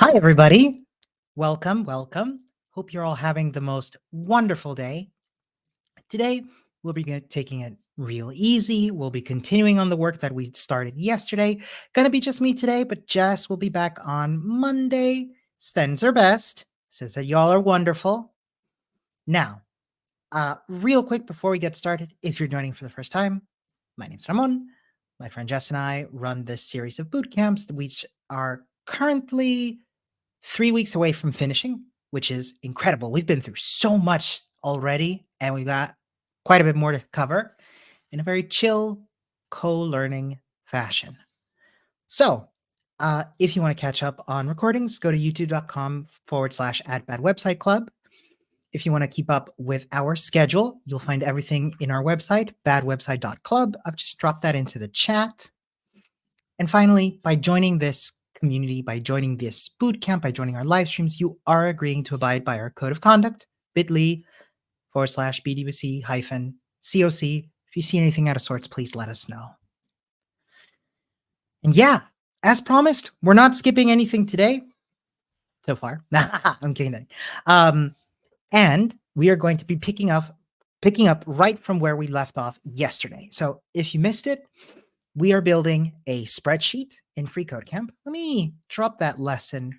Hi, everybody. Welcome, welcome. Hope you're all having the most wonderful day. Today, we'll be taking it real easy. We'll be continuing on the work that we started yesterday. Gonna be just me today, but Jess will be back on Monday. Sends her best. Says that y'all are wonderful. Now, real quick before we get started, if you're joining for the first time, my name's Ramon. My friend Jess and I run this series of boot camps, which are currently 3 weeks away from finishing, which is incredible. We've been through so much already, and we've got quite a bit more to cover in a very chill, co-learning fashion. So, if you want to catch up on recordings, go to youtube.com/@badwebsiteclub. If you want to keep up with our schedule, you'll find everything in our website, badwebsite.club. I've just dropped that into the chat. And finally, by joining this community, by joining this bootcamp, by joining our live streams, you are agreeing to abide by our code of conduct, bit.ly/BDWC-COC. If you see anything out of sorts, please let us know. And yeah, as promised, we're not skipping anything today so far. I'm kidding. And we are going to be picking up right from where we left off yesterday. So if you missed it, we are building a spreadsheet in FreeCodeCamp. Let me drop that lesson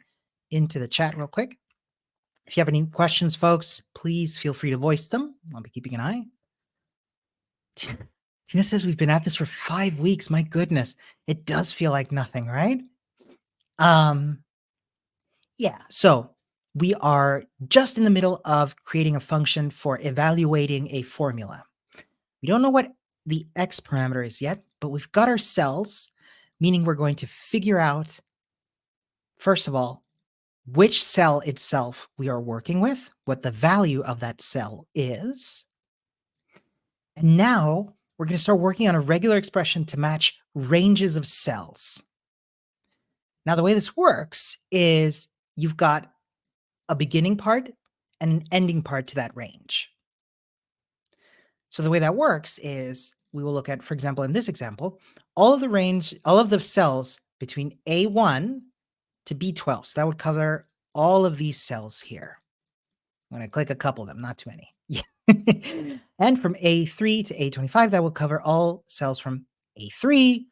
into the chat real quick. If you have any questions, folks, please feel free to voice them. I'll be keeping an eye. Tina says we've been at this for 5 weeks. My goodness, it does feel like nothing, right? Yeah, so we are just in the middle of creating a function for evaluating a formula. We don't know what the x parameter is yet, but we've got our cells, meaning we're going to figure out, first of all, which cell itself we are working with, what the value of that cell is. And now we're going to start working on a regular expression to match ranges of cells. Now, the way this works is you've got a beginning part and an ending part to that range. So the way that works is we will look at, for example, in this example, all of the cells between A1 to B12. So that would cover all of these cells here. I'm going to click a couple of them, not too many. And from A3 to A25, that will cover all cells from A3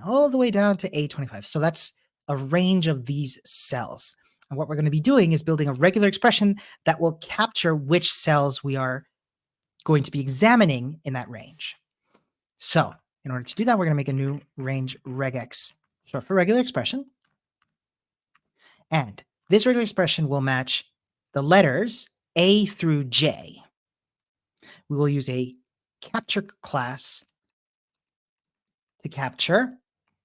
all the way down to A25. So that's a range of these cells. And what we're going to be doing is building a regular expression that will capture which cells we are going to be examining in that range. So in order to do that, we're going to make a new range regex, short for regular expression. And this regular expression will match the letters A through J. We will use a capture class to capture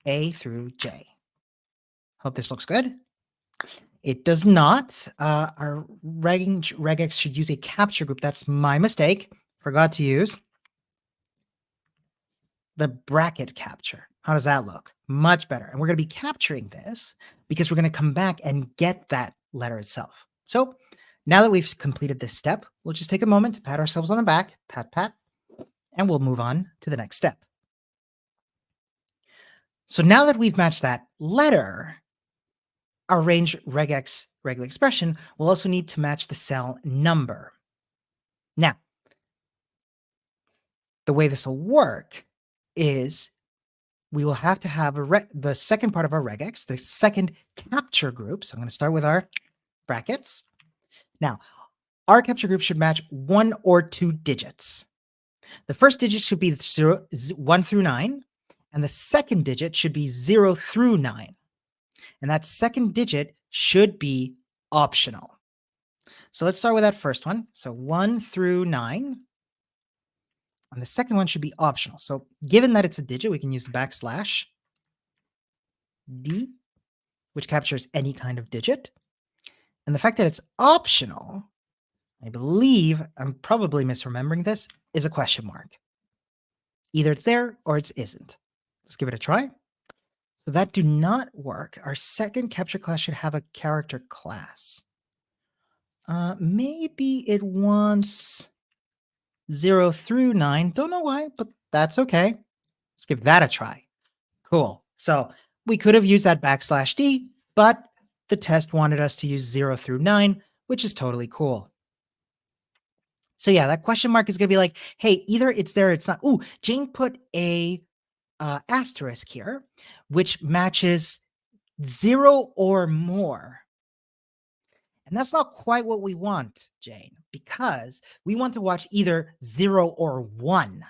A through J. Hope this looks good. It does not. Our range regex should use a capture group. That's my mistake. Forgot to use the bracket capture. How does that look? Much better. And we're going to be capturing this because we're going to come back and get that letter itself. So now that we've completed this step, we'll just take a moment to pat ourselves on the back, pat, pat, and we'll move on to the next step. So now that we've matched that letter, our range regex regular expression will also need to match the cell number. Now, the way this will work is we will have to have the second part of our regex, the second capture group. So I'm going to start with our brackets. Now, our capture group should match 1 or 2 digits. The first digit should be 1 through 9, and the second digit should be 0 through 9. And that second digit should be optional. So let's start with that first one. So 1 through 9. And the second one should be optional. So given that it's a digit, we can use \d, which captures any kind of digit. And the fact that it's optional, I believe, I'm probably misremembering this, is a question mark. Either it's there or it isn't. Let's give it a try. So that do not work. Our second capture class should have a character class. Maybe it wants 0 through 9. Don't know why, but that's okay. Let's give that a try. Cool. So we could have used that \d, but the test wanted us to use 0 through 9, which is totally cool. So yeah, that question mark is going to be like, hey, either it's there or it's not. Ooh, Jane put a asterisk here, which matches 0 or more. And that's not quite what we want, Jane, because we want to watch either 0 or 1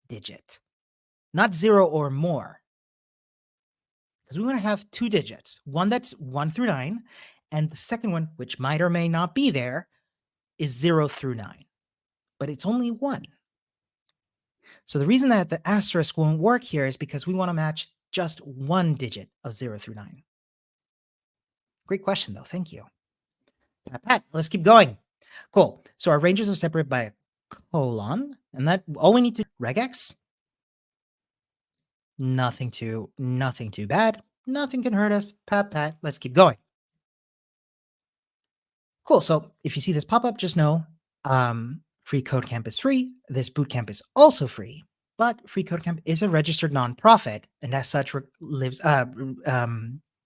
digit, not 0 or more. Because we want to have 2 digits, one that's 1 through 9, and the second one, which might or may not be there, is 0 through 9. But it's only 1. So the reason that the asterisk won't work here is because we want to match just 1 digit of 0 through 9. Great question, though. Thank you. Pat, let's keep going. Cool. So our ranges are separated by a colon, and that all we need to regex. Nothing too bad. Nothing can hurt us. Pat, let's keep going. Cool. So if you see this pop up, just know Free Code Camp is free. This bootcamp is also free, but Free Code Camp is a registered nonprofit, and as such,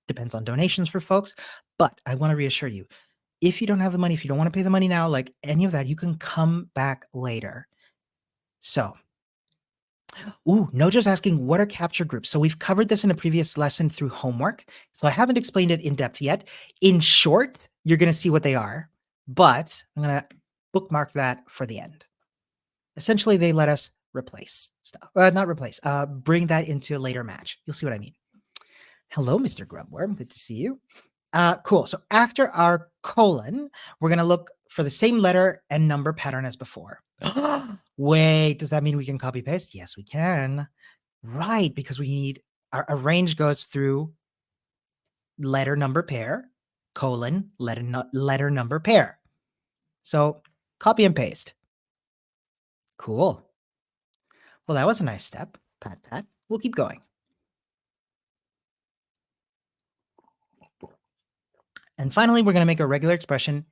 depends on donations for folks. But I want to reassure you, if you don't have the money, if you don't want to pay the money now, like any of that, you can come back later. So, Nojo's asking, what are capture groups? So we've covered this in a previous lesson through homework. So I haven't explained it in depth yet. In short, you're going to see what they are, but I'm going to bookmark that for the end. Essentially, they let us replace stuff. Not replace, bring that into a later match. You'll see what I mean. Hello, Mr. Grubworm. Good to see you. Cool. So after our colon, we're going to look for the same letter and number pattern as before. Wait, does that mean we can copy paste? Yes, we can. Right, because we need our range goes through letter number pair, colon, letter number pair. So copy and paste. Cool. Well, that was a nice step. Pat. We'll keep going. And finally, we're going to make a regular expression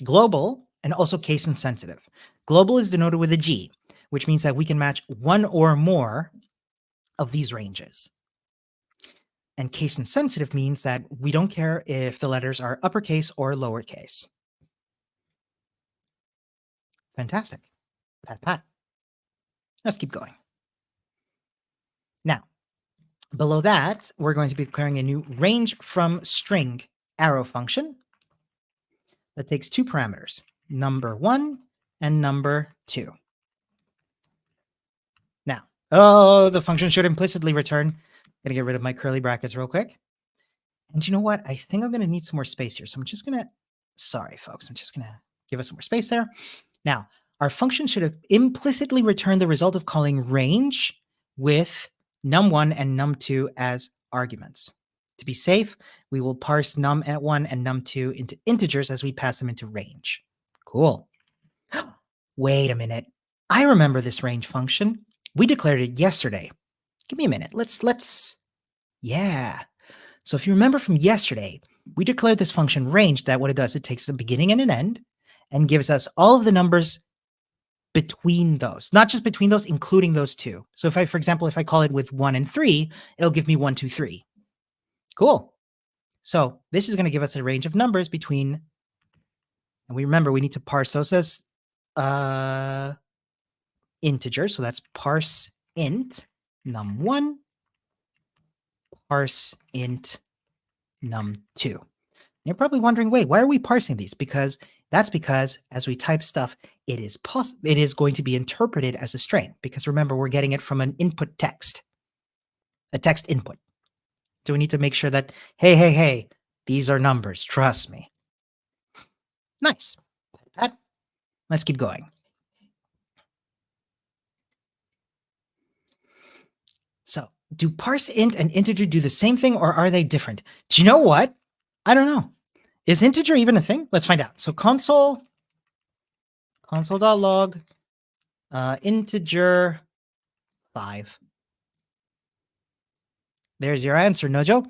global and also case insensitive. Global is denoted with a G, which means that we can match one or more of these ranges. And case insensitive means that we don't care if the letters are uppercase or lowercase. Fantastic. Pat. Let's keep going. Now, below that, we're going to be declaring a new range from string arrow function that takes 2 parameters, number 1 and number 2. Now, the function should implicitly return. I'm going to get rid of my curly brackets real quick. And you know what? I think I'm going to need some more space here. So I'm just going to, sorry, folks, I'm just going to give us some more space there. Now, our function should have implicitly returned the result of calling range with num1 and num2 as arguments. To be safe, we will parse num1 and num2 into integers as we pass them into range. Cool. Wait a minute. I remember this range function. We declared it yesterday. Give me a minute. Yeah. So if you remember from yesterday, we declared this function range that what it does, it takes a beginning and an end and gives us all of the numbers between those, not just between those, including those two. So if I, for example, if I call it with 1 and 3, it'll give me 1, 2, 3. Cool. So this is going to give us a range of numbers between, and we remember we need to parse those as integers. So that's parse int num1, parse int num2. You're probably wondering, wait, why are we parsing these? Because as we type stuff, it is going to be interpreted as a string, because remember, we're getting it from an input text, a text input. So we need to make sure that, hey, these are numbers, trust me. Nice. Let's keep going. So do parse int and integer do the same thing, or are they different? Do you know what? I don't know. Is integer even a thing? Let's find out. So console.log integer 5. There's your answer, Nojo.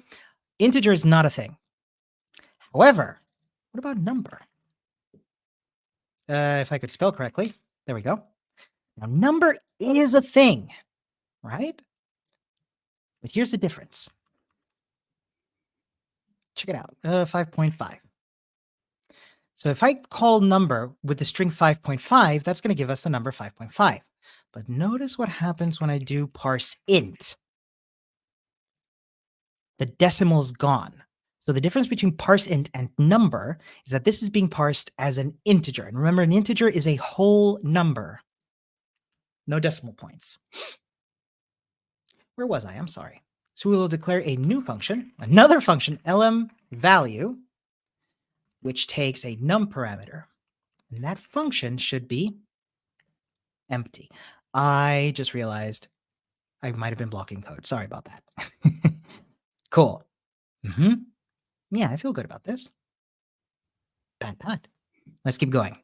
Integer is not a thing. However, what about number? If I could spell correctly, there we go. Now, number is a thing, right? But here's the difference. Check it out, 5.5. So if I call number with the string 5.5, that's going to give us the number 5.5. But notice what happens when I do parse int. The decimal's gone. So the difference between parse int and number is that this is being parsed as an integer. And remember, an integer is a whole number. No decimal points. Where was I? I'm sorry. So we will declare a new function, another function, lm_value, which takes a num parameter. And that function should be empty. I just realized I might have been blocking code. Sorry about that. Cool. Yeah, I feel good about this. Pat. Let's keep going.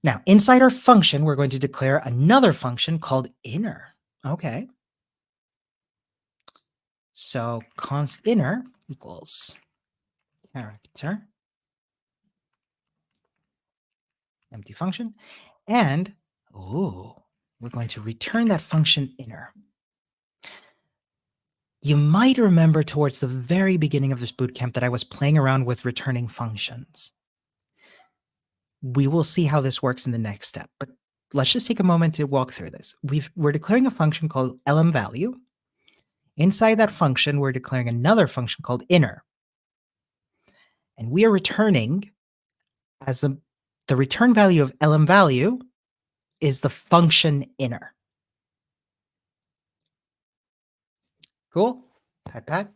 Now, inside our function, we're going to declare another function called inner. Okay. So const inner equals character, empty function, and we're going to return that function inner. You might remember towards the very beginning of this bootcamp that I was playing around with returning functions. We will see how this works in the next step, but let's just take a moment to walk through this. We're declaring a function called lm_value. Inside that function, we're declaring another function called inner. And we are returning as the return value of lm_value is the function inner. Cool? Pat.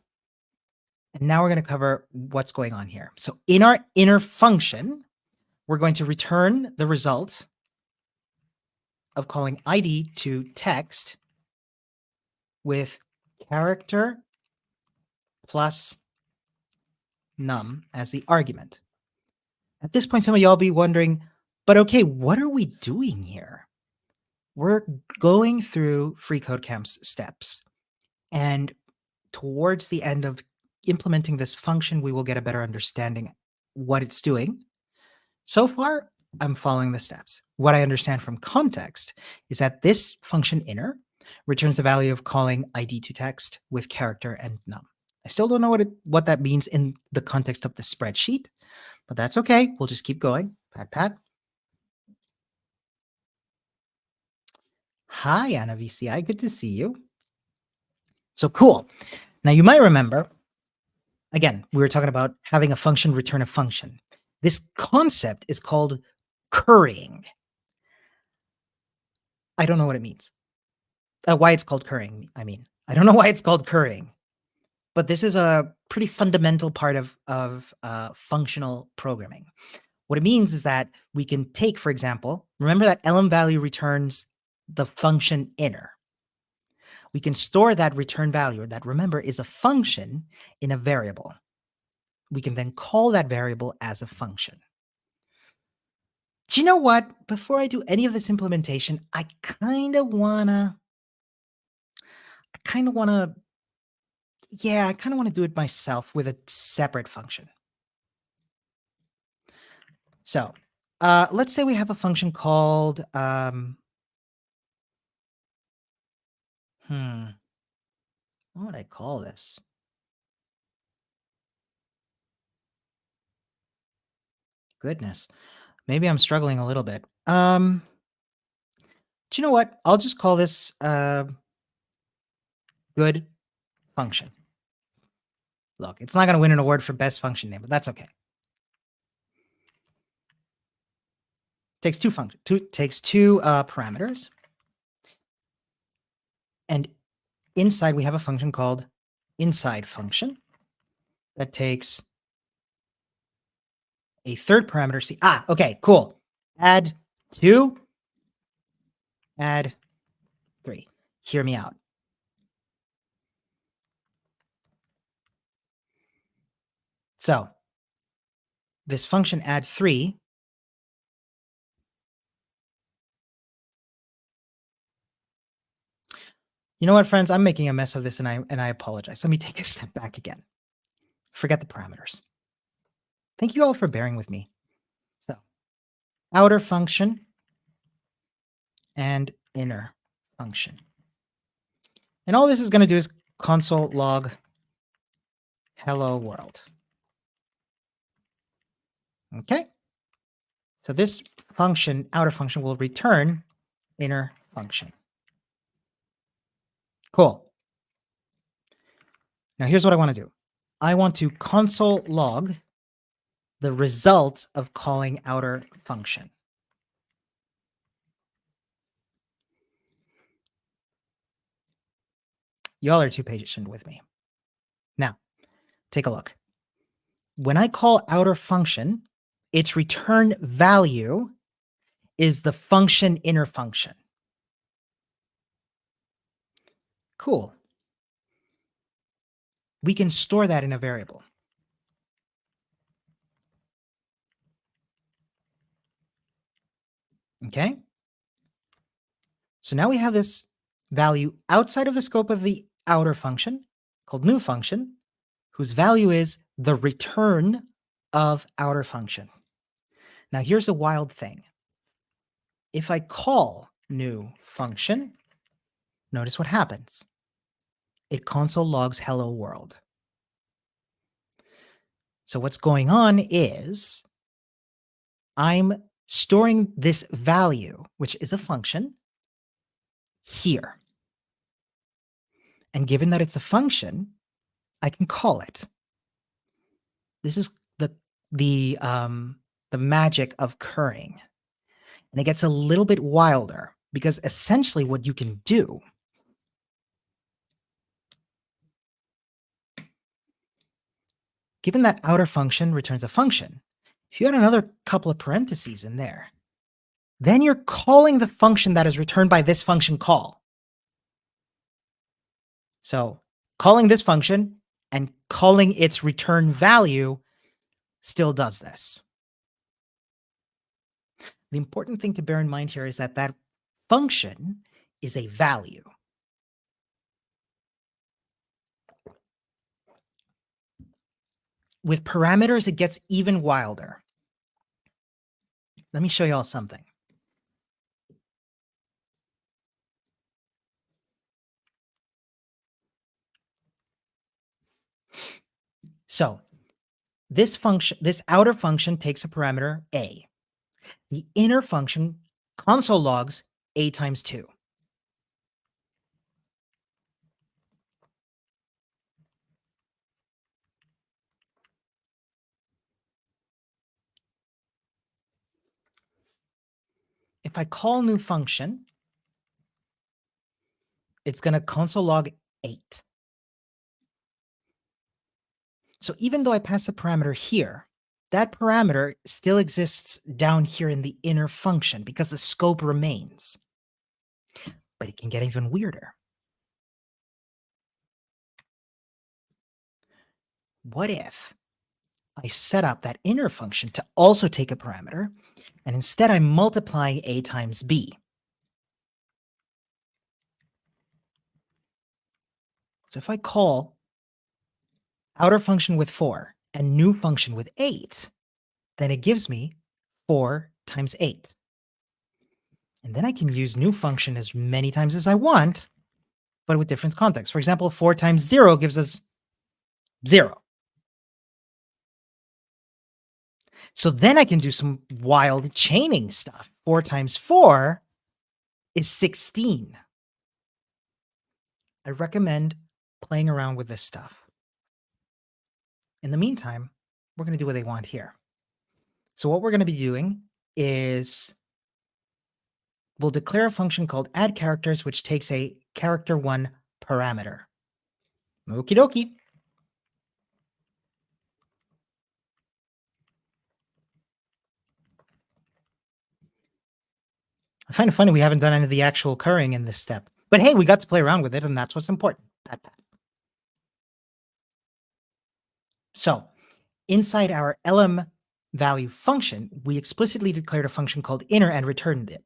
And now we're going to cover what's going on here. So in our inner function, we're going to return the result of calling id to text with character plus num as the argument. At this point, some of y'all be wondering, but okay, what are we doing here? We're going through FreeCodeCamp's steps. And towards the end of implementing this function, we will get a better understanding what it's doing. So far, I'm following the steps. What I understand from context is that this function inner returns the value of calling id to text with character and num. I still don't know what that means in the context of the spreadsheet, but that's okay. We'll just keep going. Pat. Hi, Anna VCI. Good to see you. So cool. Now you might remember, again, we were talking about having a function return a function. This concept is called currying. I don't know what it means. Why it's called currying, I mean. I don't know why it's called currying, but this is a pretty fundamental part of functional programming. What it means is that we can take, for example, remember that lm_value returns the function inner. We can store that return value that, remember, is a function in a variable. We can then call that variable as a function. Do you know what? Before I do any of this implementation, I kind of want to do it myself with a separate function. So let's say we have a function called, what would I call this? Goodness, maybe I'm struggling a little bit. Do you know what? I'll just call this good function. Look, it's not going to win an award for best function name, but that's okay. Takes two parameters. And inside we have a function called inside function that takes a third parameter c. Okay, cool. Add 2, add 3. Hear me out. So this function add 3 You know what, friends? I'm making a mess of this and I apologize. Let me take a step back again. Forget the parameters. Thank you all for bearing with me. So outer function and inner function. And all this is going to do is console log hello world. Okay. So this function, outer function, will return inner function. Cool. Now here's what I want to do. I want to console log the result of calling outer function. Y'all are too patient with me. Now, take a look. When I call outer function, its return value is the function inner function. Cool. We can store that in a variable. Okay? So now we have this value outside of the scope of the outer function called new function, whose value is the return of outer function. Now here's a wild thing. If I call new function, notice what happens. It console logs hello world. So what's going on is I'm storing this value, which is a function, here. And given that it's a function, I can call it. This is the magic of currying. And it gets a little bit wilder because essentially what you can do given that outer function returns a function, if you add another couple of parentheses in there, then you're calling the function that is returned by this function call. So calling this function and calling its return value still does this. The important thing to bear in mind here is that that function is a value. With parameters, it gets even wilder. Let me show you all something. So this function, this outer function takes a parameter a. The inner function console logs a times 2. If I call new function, it's going to console log 8. So even though I pass a parameter here, that parameter still exists down here in the inner function because the scope remains. But it can get even weirder. What if I set up that inner function to also take a parameter, and instead I'm multiplying a times b? So if I call outer function with 4 and new function with 8, then it gives me 4 times 8. And then I can use new function as many times as I want, but with different contexts. For example, 4 times 0 gives us 0. So then I can do some wild chaining stuff. 4 times 4 is 16. I recommend playing around with this stuff. In the meantime, we're going to do what they want here. So what we're going to be doing is we'll declare a function called add characters, which takes a character1 parameter. Okie dokie. I find it funny we haven't done any of the actual currying in this step. But hey, we got to play around with it, and that's what's important. Pat, pat. So inside our lm value function, we explicitly declared a function called inner and returned it.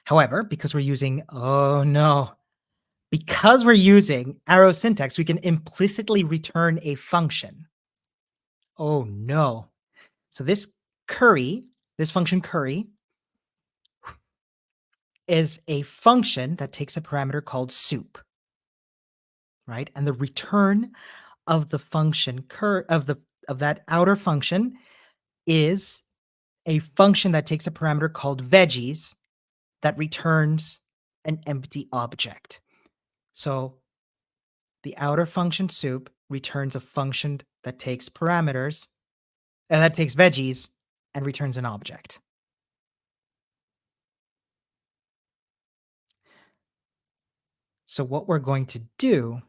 However, because we're using, because we're using arrow syntax, we can implicitly return a function. Oh no. So this function curry, is a function that takes a parameter called soup, right? And the return of the function of that outer function is a function that takes a parameter called veggies that returns an empty object. So the outer function soup returns a function that takes parameters and that takes veggies and returns an object. So what we're going to do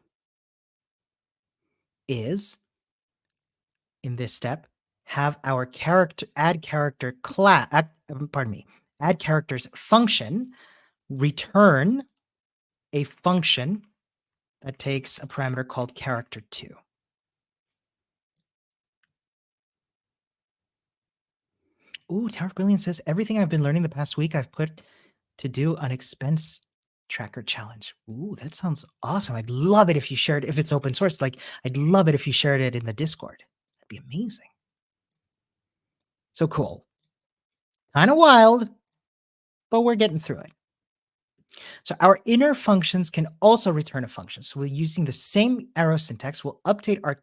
is, in this step, have our add characters function return a function that takes a parameter called character2. Ooh, Tower of Brilliance says everything I've been learning the past week I've put to do an expense tracker challenge. Ooh, that sounds awesome. I'd love it if you shared, if it's open source. Like, I'd love it if you shared it in the Discord. That'd be amazing. So cool. Kind of wild, but we're getting through it. So our inner functions can also return a function. So we're using the same arrow syntax. We'll update our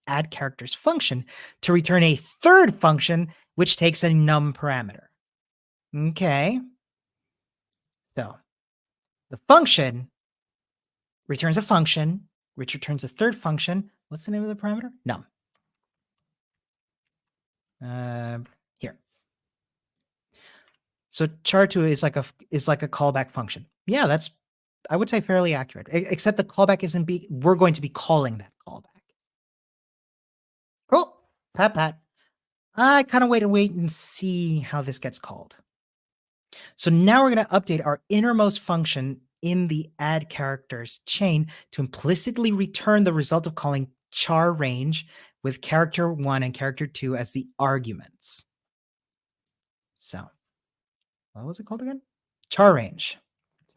add characters function to return a third function, which takes a num parameter. Okay. So the function returns a function, which returns a third function. What's the name of the parameter? Num. Here. So char2 is like a callback function. Yeah, that's, I would say, fairly accurate. Except the callback we're going to be calling that callback. Cool. Pat. I kind of wait and see how this gets called. So now we're going to update our innermost function in the add characters chain to implicitly return the result of calling char range with character 1 and character 2 as the arguments. So what was it called again? Char range.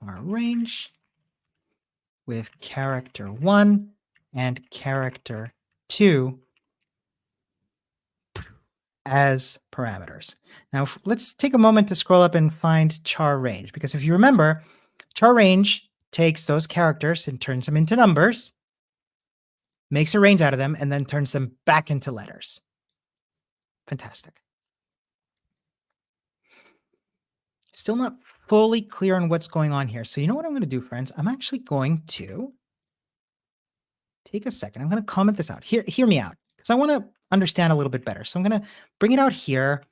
Char range with character 1 and character 2 as parameters. Now let's take a moment to scroll up and find char range, because if you remember, char range takes those characters and turns them into numbers, makes a range out of them, and then turns them back into letters. Fantastic. Still not fully clear on what's going on here. So you know what I'm going to do, friends? I'm actually going to take a second. I'm going to comment this out. Hear me out, because I want to understand a little bit better. So I'm going to bring it out here.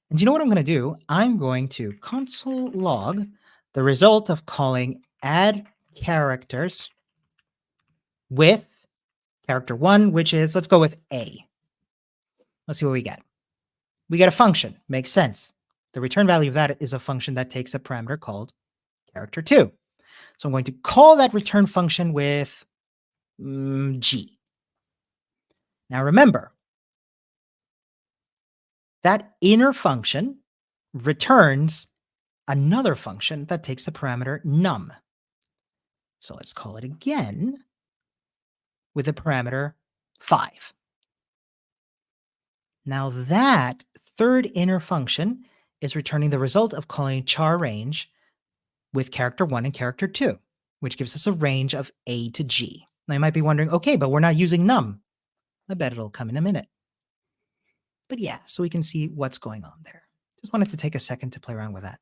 And you know what I'm going to do? I'm going to console log the result of calling add characters with character 1, which is, let's go with A. Let's see what we get. We get a function. Makes sense. The return value of that is a function that takes a parameter called character 2. So I'm going to call that return function with G. Now remember, that inner function returns another function that takes a parameter num. So let's call it again with a parameter 5. Now that third inner function is returning the result of calling char range with character 1 and character 2, which gives us a range of A to G. Now you might be wondering, okay, but we're not using num. I bet it'll come in a minute. But yeah, so we can see what's going on there. Just wanted to take a second to play around with that.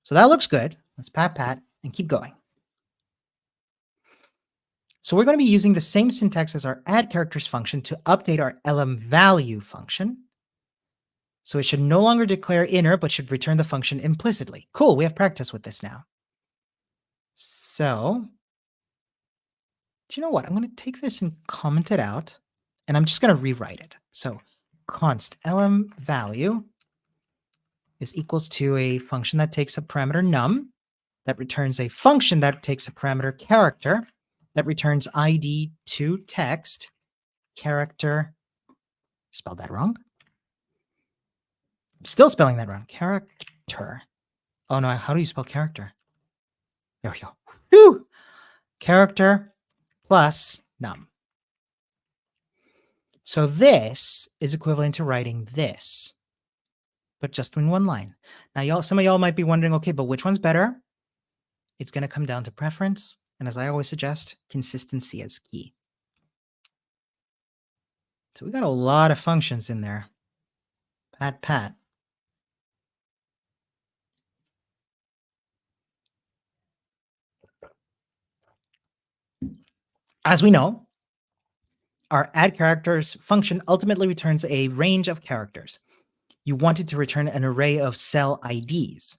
So that looks good. Let's pat and keep going. So we're going to be using the same syntax as our add characters function to update our value function. So it should no longer declare inner, but should return the function implicitly. Cool, we have practice with this now. So, do you know what? I'm going to take this and comment it out, and I'm just going to rewrite it. So const value is equals to a function that takes a parameter num, that returns a function that takes a parameter character, that returns ID to text, character, spelled that wrong. I'm still spelling that wrong. Character. Oh no, how do you spell character? There we go. Whew! Character plus num. So this is equivalent to writing this, but just in one line. Now, some of y'all might be wondering, okay, but which one's better? It's going to come down to preference. And as I always suggest, consistency is key. So we got a lot of functions in there. Pat, pat. As we know, our add characters function ultimately returns a range of characters. You want it to return an array of cell IDs.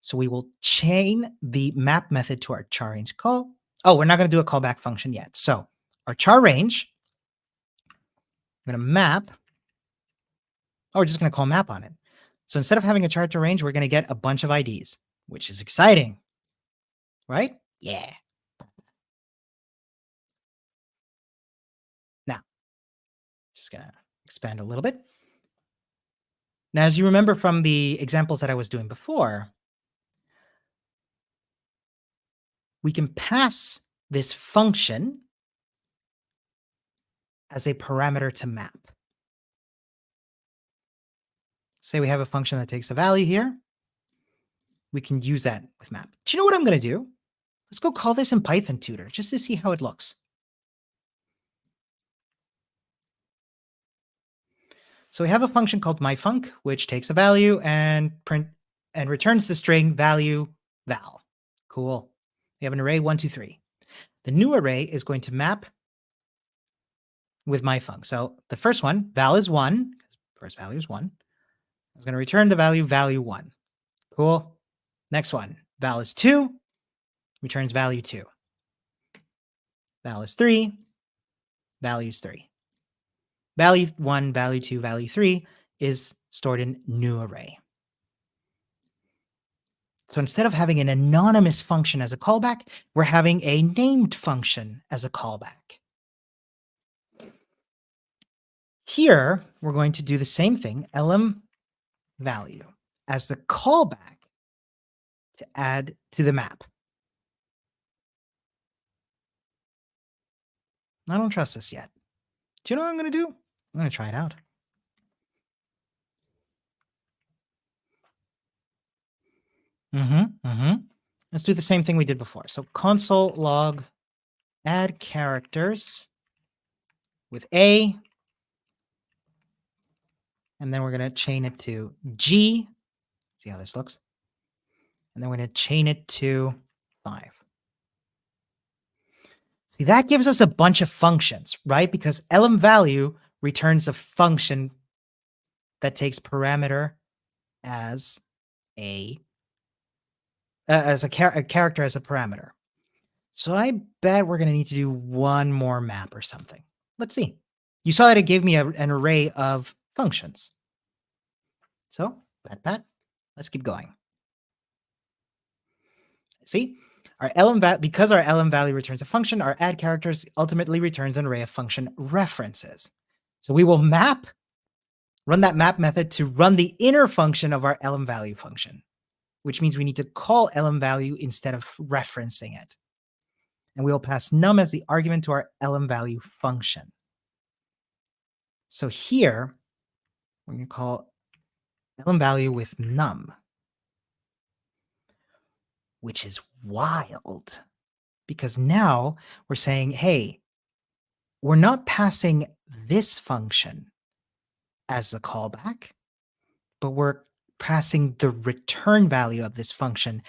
So we will chain the map method to our char range call. Oh, we're not going to do a callback function yet. So our char range, I'm going to map. Oh, we're just going to call map on it. So instead of having a char to range, we're going to get a bunch of IDs, which is exciting, right? Yeah. Now, just going to expand a little bit. Now, as you remember from the examples that I was doing before, we can pass this function as a parameter to map. Say we have a function that takes a value here. We can use that with map. Do you know what I'm going to do? Let's go call this in Python tutor just to see how it looks. So we have a function called myfunc, which takes a value and returns the string value val. Cool. We have an array 1, 2, 3. The new array is going to map with myfunc. So the first one, val is 1, first value is 1. It's going to return the value 1. Cool. Next one, val is 2, returns value 2. Val is 3, value is 3. Value 1, value 2, value 3 is stored in new array. So instead of having an anonymous function as a callback, we're having a named function as a callback. Here, we're going to do the same thing, lm value, as the callback to add to the map. I don't trust this yet. Do you know what I'm going to do? I'm going to try it out. Let's do the same thing we did before. So console log add characters with A, and then we're going to chain it to G. See how this looks? And then we're going to chain it to 5. See, that gives us a bunch of functions, right? Because lm value returns a function that takes parameter as a character as a parameter. So I bet we're going to need to do one more map or something. Let's see. You saw that it gave me an array of functions. So, pat, let's keep going. See, because our lm value returns a function, our add characters ultimately returns an array of function references. So we will run that map method to run the inner function of our lm value function, which means we need to call lm value instead of referencing it. And we will pass num as the argument to our lm value function. So here, we're going to call lm value with num, which is wild because now we're saying, hey, we're not passing this function as a callback, but we're passing the return value of this function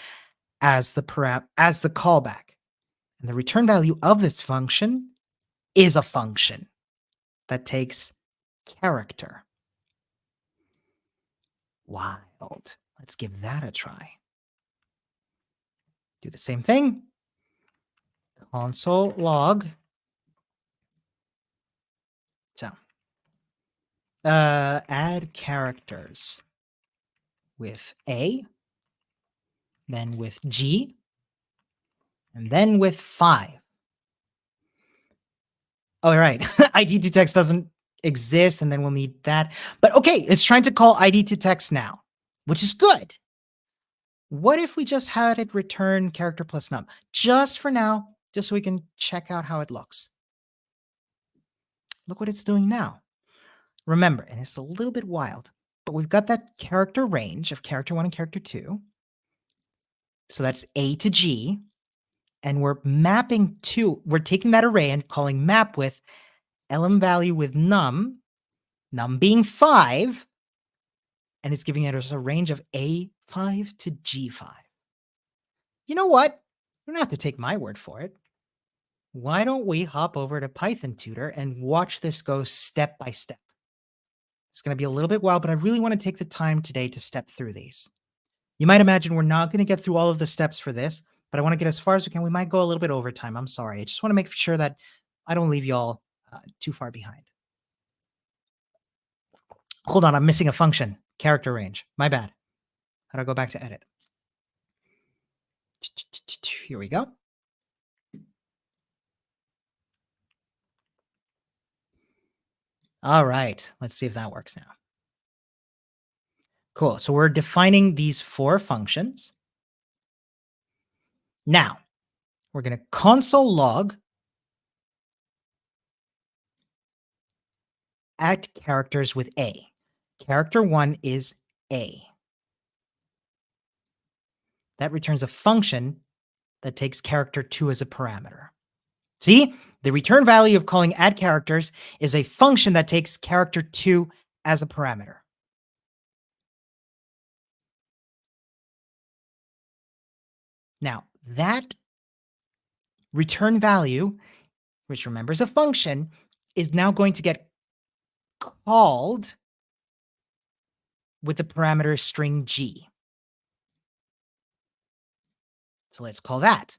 as the callback. And the return value of this function is a function that takes character. Wild. Let's give that a try. Do the same thing. Console log. So add characters with A, then with G, and then with 5. Oh, right. ID to text doesn't exist, and then we'll need that. But okay, it's trying to call ID to text now, which is good. What if we just had it return character plus num? Just for now, just so we can check out how it looks. Look what it's doing now. Remember, and it's a little bit wild, but we've got that character range of character 1 and character 2. So that's A to G. and we're taking that array and calling map with element value with num being 5, and it's giving us a range of A5 to G5. You know what? You don't have to take my word for it. Why don't we hop over to Python Tutor and watch this go step by step? It's going to be a little bit wild, but I really want to take the time today to step through these. You might imagine we're not going to get through all of the steps for this, but I want to get as far as we can. We might go a little bit over time. I'm sorry. I just want to make sure that I don't leave y'all too far behind. Hold on, I'm missing a function. Character range. My bad. How do I go back to edit? Here we go. All right, let's see if that works now. Cool. So we're defining these 4 functions. Now, we're going to console log at characters with A. Character 1 is A. That returns a function that takes character 2 as a parameter. See, the return value of calling add characters is a function that takes character 2 as a parameter. Now, that return value, which remember is a function, is now going to get called with the parameter string g. So let's call that.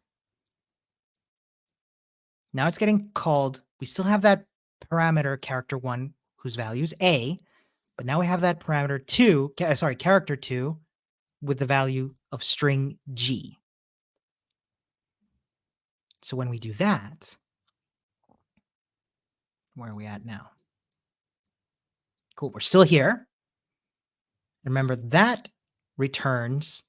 Now it's getting called. We still have that parameter character 1 whose value is a, but now we have that parameter 2, character 2 with the value of string g. So when we do that, where are we at now? Cool, we're still here. Remember, that returns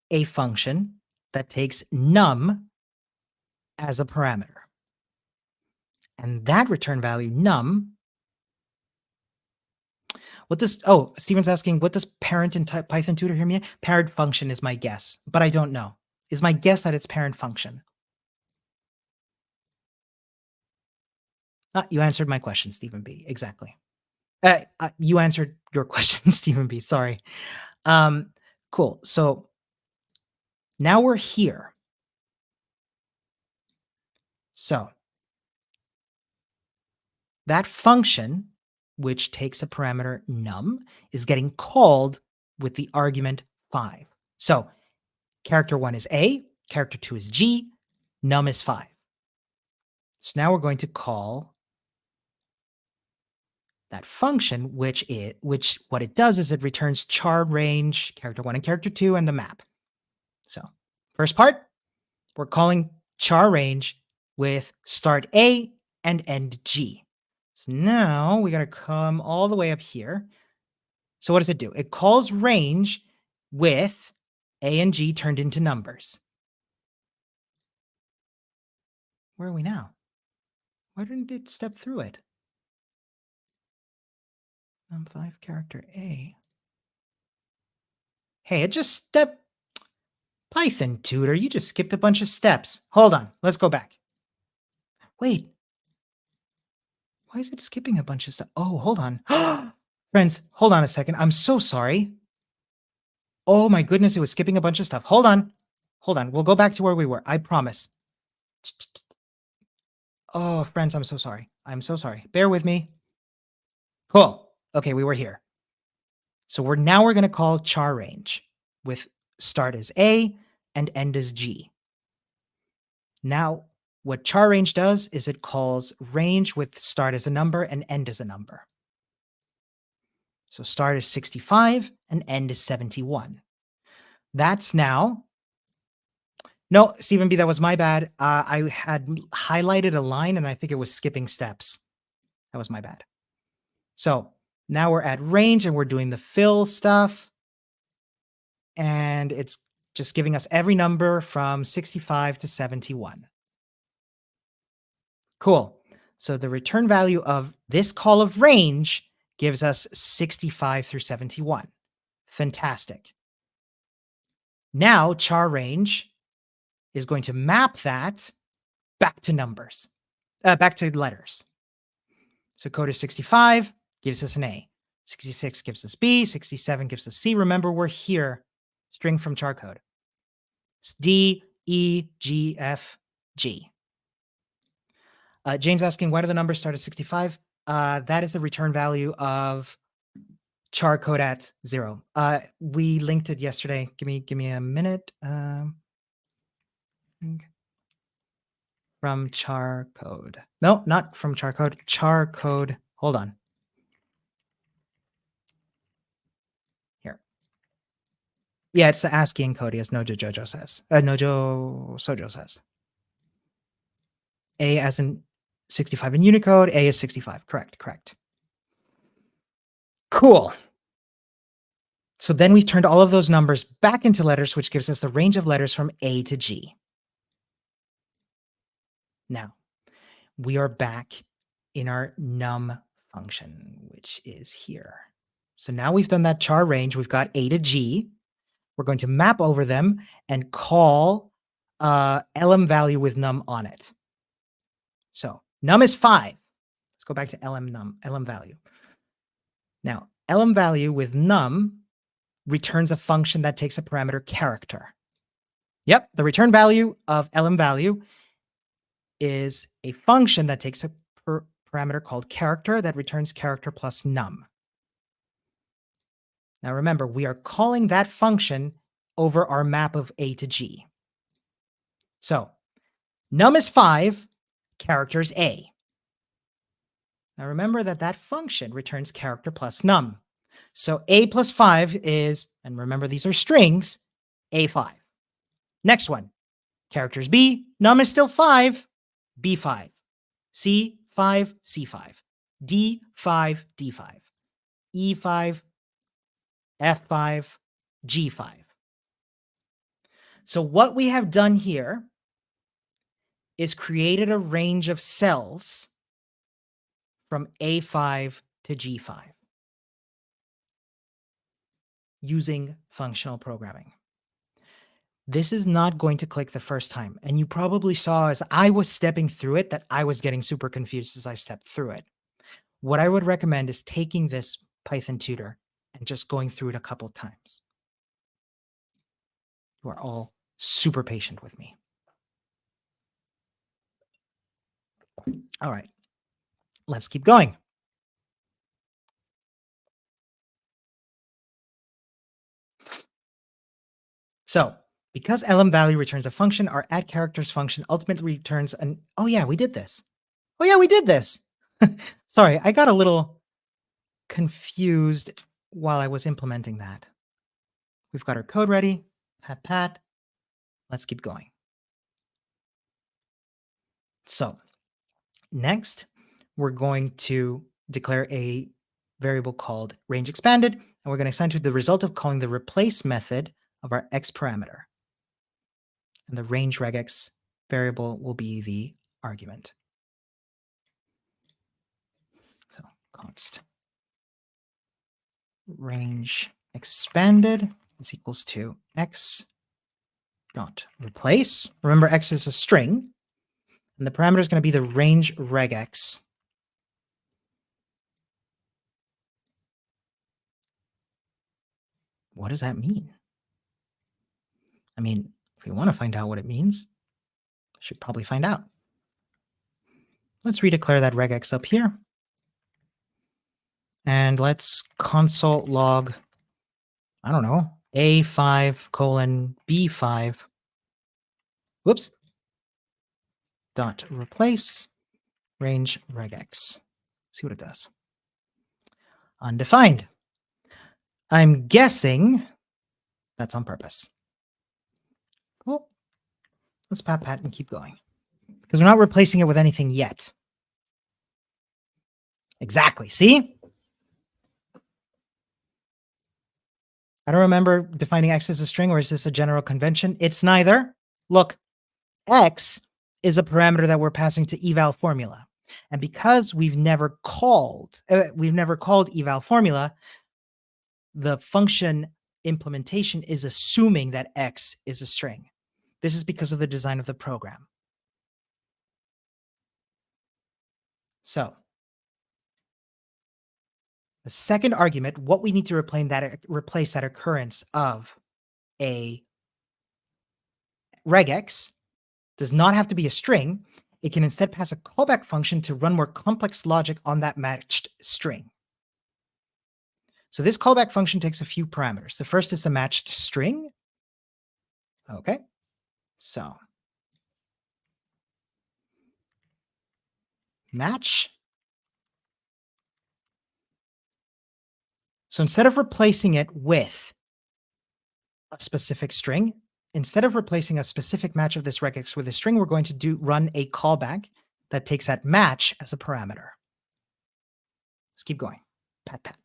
a function that takes num as a parameter. And that return value, num, Steven's asking, what does parent in Python tutor here mean? Parent function is my guess, but I don't know. Is my guess that it's parent function? You answered my question, Stephen B. Exactly. You answered your question, Stephen B. Sorry. Cool. So now we're here. So that function, which takes a parameter num, is getting called with the argument 5. So character 1 is A, character 2 is G, num is 5. So now we're going to call that function, which what it does is it returns char range, character 1 and character 2, and the map. So first part, we're calling char range with start A and end G. So now we got to come all the way up here. So what does it do? It calls range with A and G turned into numbers. Where are we now? Why didn't it step through it? Num5 character A. Hey, it just stepped. Python tutor, you just skipped a bunch of steps. Hold on, let's go back. Wait. Why is it skipping a bunch of stuff? Oh, hold on. Friends, hold on a second. I'm so sorry. Oh my goodness, it was skipping a bunch of stuff. Hold on. Hold on. We'll go back to where we were. I promise. Oh, friends, I'm so sorry. I'm so sorry. Bear with me. Cool. Okay, we were here. So we're going to call char range with start as A and end as G. Now, what char range does is it calls range with start as a number and end as a number. So start is 65 and end is 71. That's now. No, Stephen B, that was my bad. I had highlighted a line and I think it was skipping steps. That was my bad. So now we're at range and we're doing the fill stuff. And it's just giving us every number from 65 to 71. Cool. So the return value of this call of range gives us 65 through 71. Fantastic. Now char range is going to map that back to numbers, back to letters. So code is 65 gives us an A. 66 gives us B. 67 gives us C. Remember, we're here, string from char code. It's D, E, G, F, G. Jane's asking, why do the numbers start at 65? That is the return value of char code at 0. We linked it yesterday. Give me a minute. From char code. No, not from char code. Char code. Hold on. Here. Yeah, it's the ASCII encoding, as Nojo Jojo says. Nojo Sojo says. A as in 65 in Unicode. A is 65. Correct. Cool. So then we've turned all of those numbers back into letters, which gives us the range of letters from A to G. Now, we are back in our num function, which is here. So now we've done that char range. We've got A to G. We're going to map over them and call lm value with num on it. So num is 5. Let's go back to lm value. Now, lm value with num returns a function that takes a parameter character. Yep, the return value of lm value is a function that takes a parameter called character that returns character plus num. Now remember, we are calling that function over our map of A to G. So num is 5, character is A. Now remember that function returns character plus num. So A plus 5 is, and remember these are strings, A5. Next one, characters B, num is still 5, B5, C5, C5, D5, D5, E5, F5, G5. So what we have done here is created a range of cells from A5 to G5 using functional programming. This is not going to click the first time. And you probably saw as I was stepping through it that I was getting super confused as I stepped through it. What I would recommend is taking this Python tutor and just going through it a couple of times. You are all super patient with me. All right, let's keep going. So because lm value returns a function, our add characters function ultimately returns an, oh yeah, we did this. Oh yeah, we did this. Sorry, I got a little confused while I was implementing that. We've got our code ready. Pat. Let's keep going. So next, we're going to declare a variable called range expanded, and we're going to assign to the result of calling the replace method of our x parameter. And the range regex variable will be the argument. So const range expanded is equals to x dot replace. Remember, x is a string, and the parameter is going to be the range regex. What does that mean? I mean, if we want to find out what it means, we should probably find out. Let's redeclare that regex up here. And let's console log, I don't know, A5 colon B5. Whoops. Dot replace range regex. See what it does. Undefined. I'm guessing that's on purpose. Cool. Let's pat and keep going. Because we're not replacing it with anything yet. Exactly. See? I don't remember defining x as a string, or is this a general convention? It's neither. Look, x is a parameter that we're passing to eval formula. And because we've never called eval formula, the function implementation is assuming that x is a string. This is because of the design of the program. So the second argument, what we need to replace that occurrence of a regex does not have to be a string. It can instead pass a callback function to run more complex logic on that matched string. So this callback function takes a few parameters. The first is the matched string. Okay, so match. So instead of replacing it with a specific string, instead of replacing a specific match of this regex with a string, we're going to run a callback that takes that match as a parameter. Let's keep going. Pat, pat.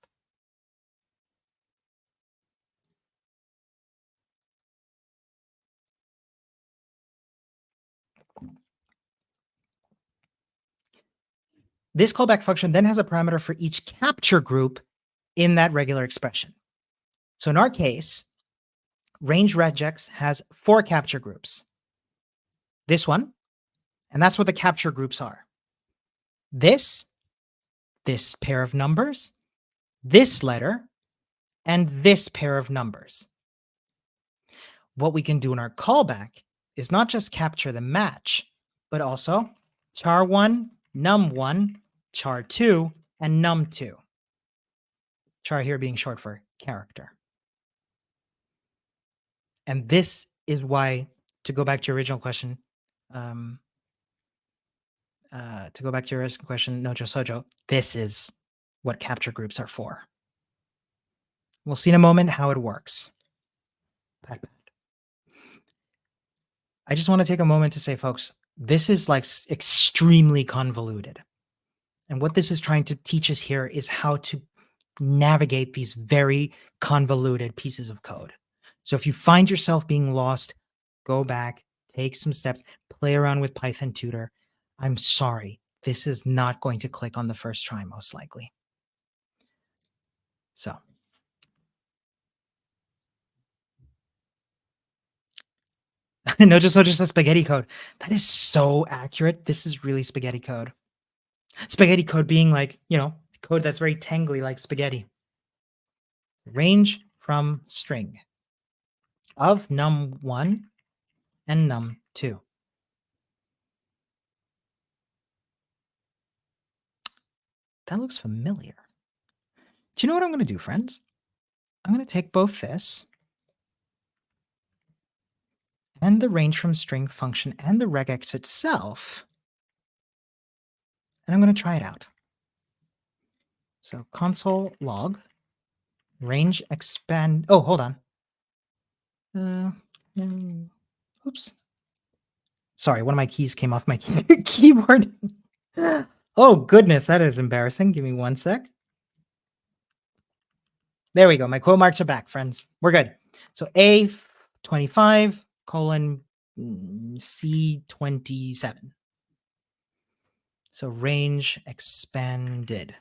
This callback function then has a parameter for each capture group in that regular expression. So in our case, range regex has 4 capture groups. This one, and that's what the capture groups are. This pair of numbers, this letter, and this pair of numbers. What we can do in our callback is not just capture the match, but also char1, num1, char2, and num2. Char here being short for character. And this is why, to go back to your original question, Nojo Sojo, this is what capture groups are for. We'll see in a moment how it works. I just want to take a moment to say, folks, this is like extremely convoluted. And what this is trying to teach us here is how to navigate these very convoluted pieces of code. So if you find yourself being lost, go back, take some steps, play around with Python Tutor. I'm sorry, this is not going to click on the first try, most likely. So. No, just a spaghetti code. That is so accurate. This is really spaghetti code. Spaghetti code being like, code that's very tangly like spaghetti. Range from string of num1 and num2. That looks familiar. Do you know what I'm going to do, friends? I'm going to take both this and the range from string function and the regex itself, and I'm going to try it out. So console log range expand. Oh, hold on. Oops. Sorry, one of my keys came off my keyboard. Oh, goodness, that is embarrassing. Give me 1 sec. There we go. My quote marks are back, friends. We're good. So A25 colon C27. So range expanded.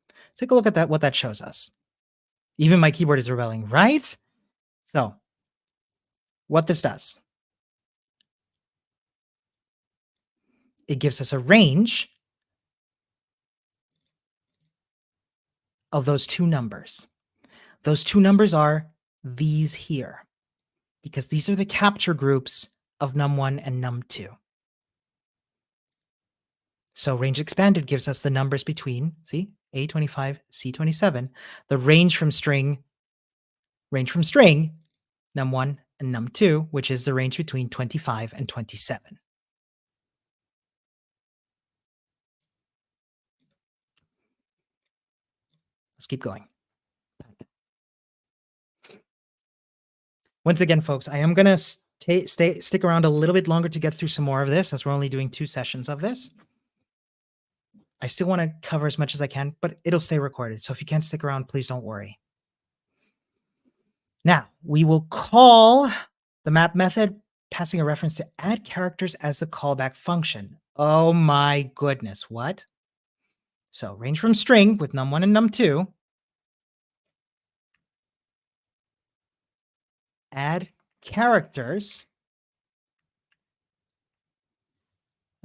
Let's take a look at that, what that shows us. Even my keyboard is rebelling, right? So what this does, it gives us a range of those two numbers. Those two numbers are these here, because these are the capture groups of num1 and num2. So range expanded gives us the numbers between, see, A25, C27, the range from string, num1 and num2, which is the range between 25 and 27. Let's keep going. Once again, folks, I am going to stick around a little bit longer to get through some more of this, as we're only doing 2 sessions of this. I still want to cover as much as I can, but it'll stay recorded. So if you can't stick around, please don't worry. Now, we will call the map method, passing a reference to add characters as the callback function. Oh my goodness, what? So range from string with num1 and num2. Add characters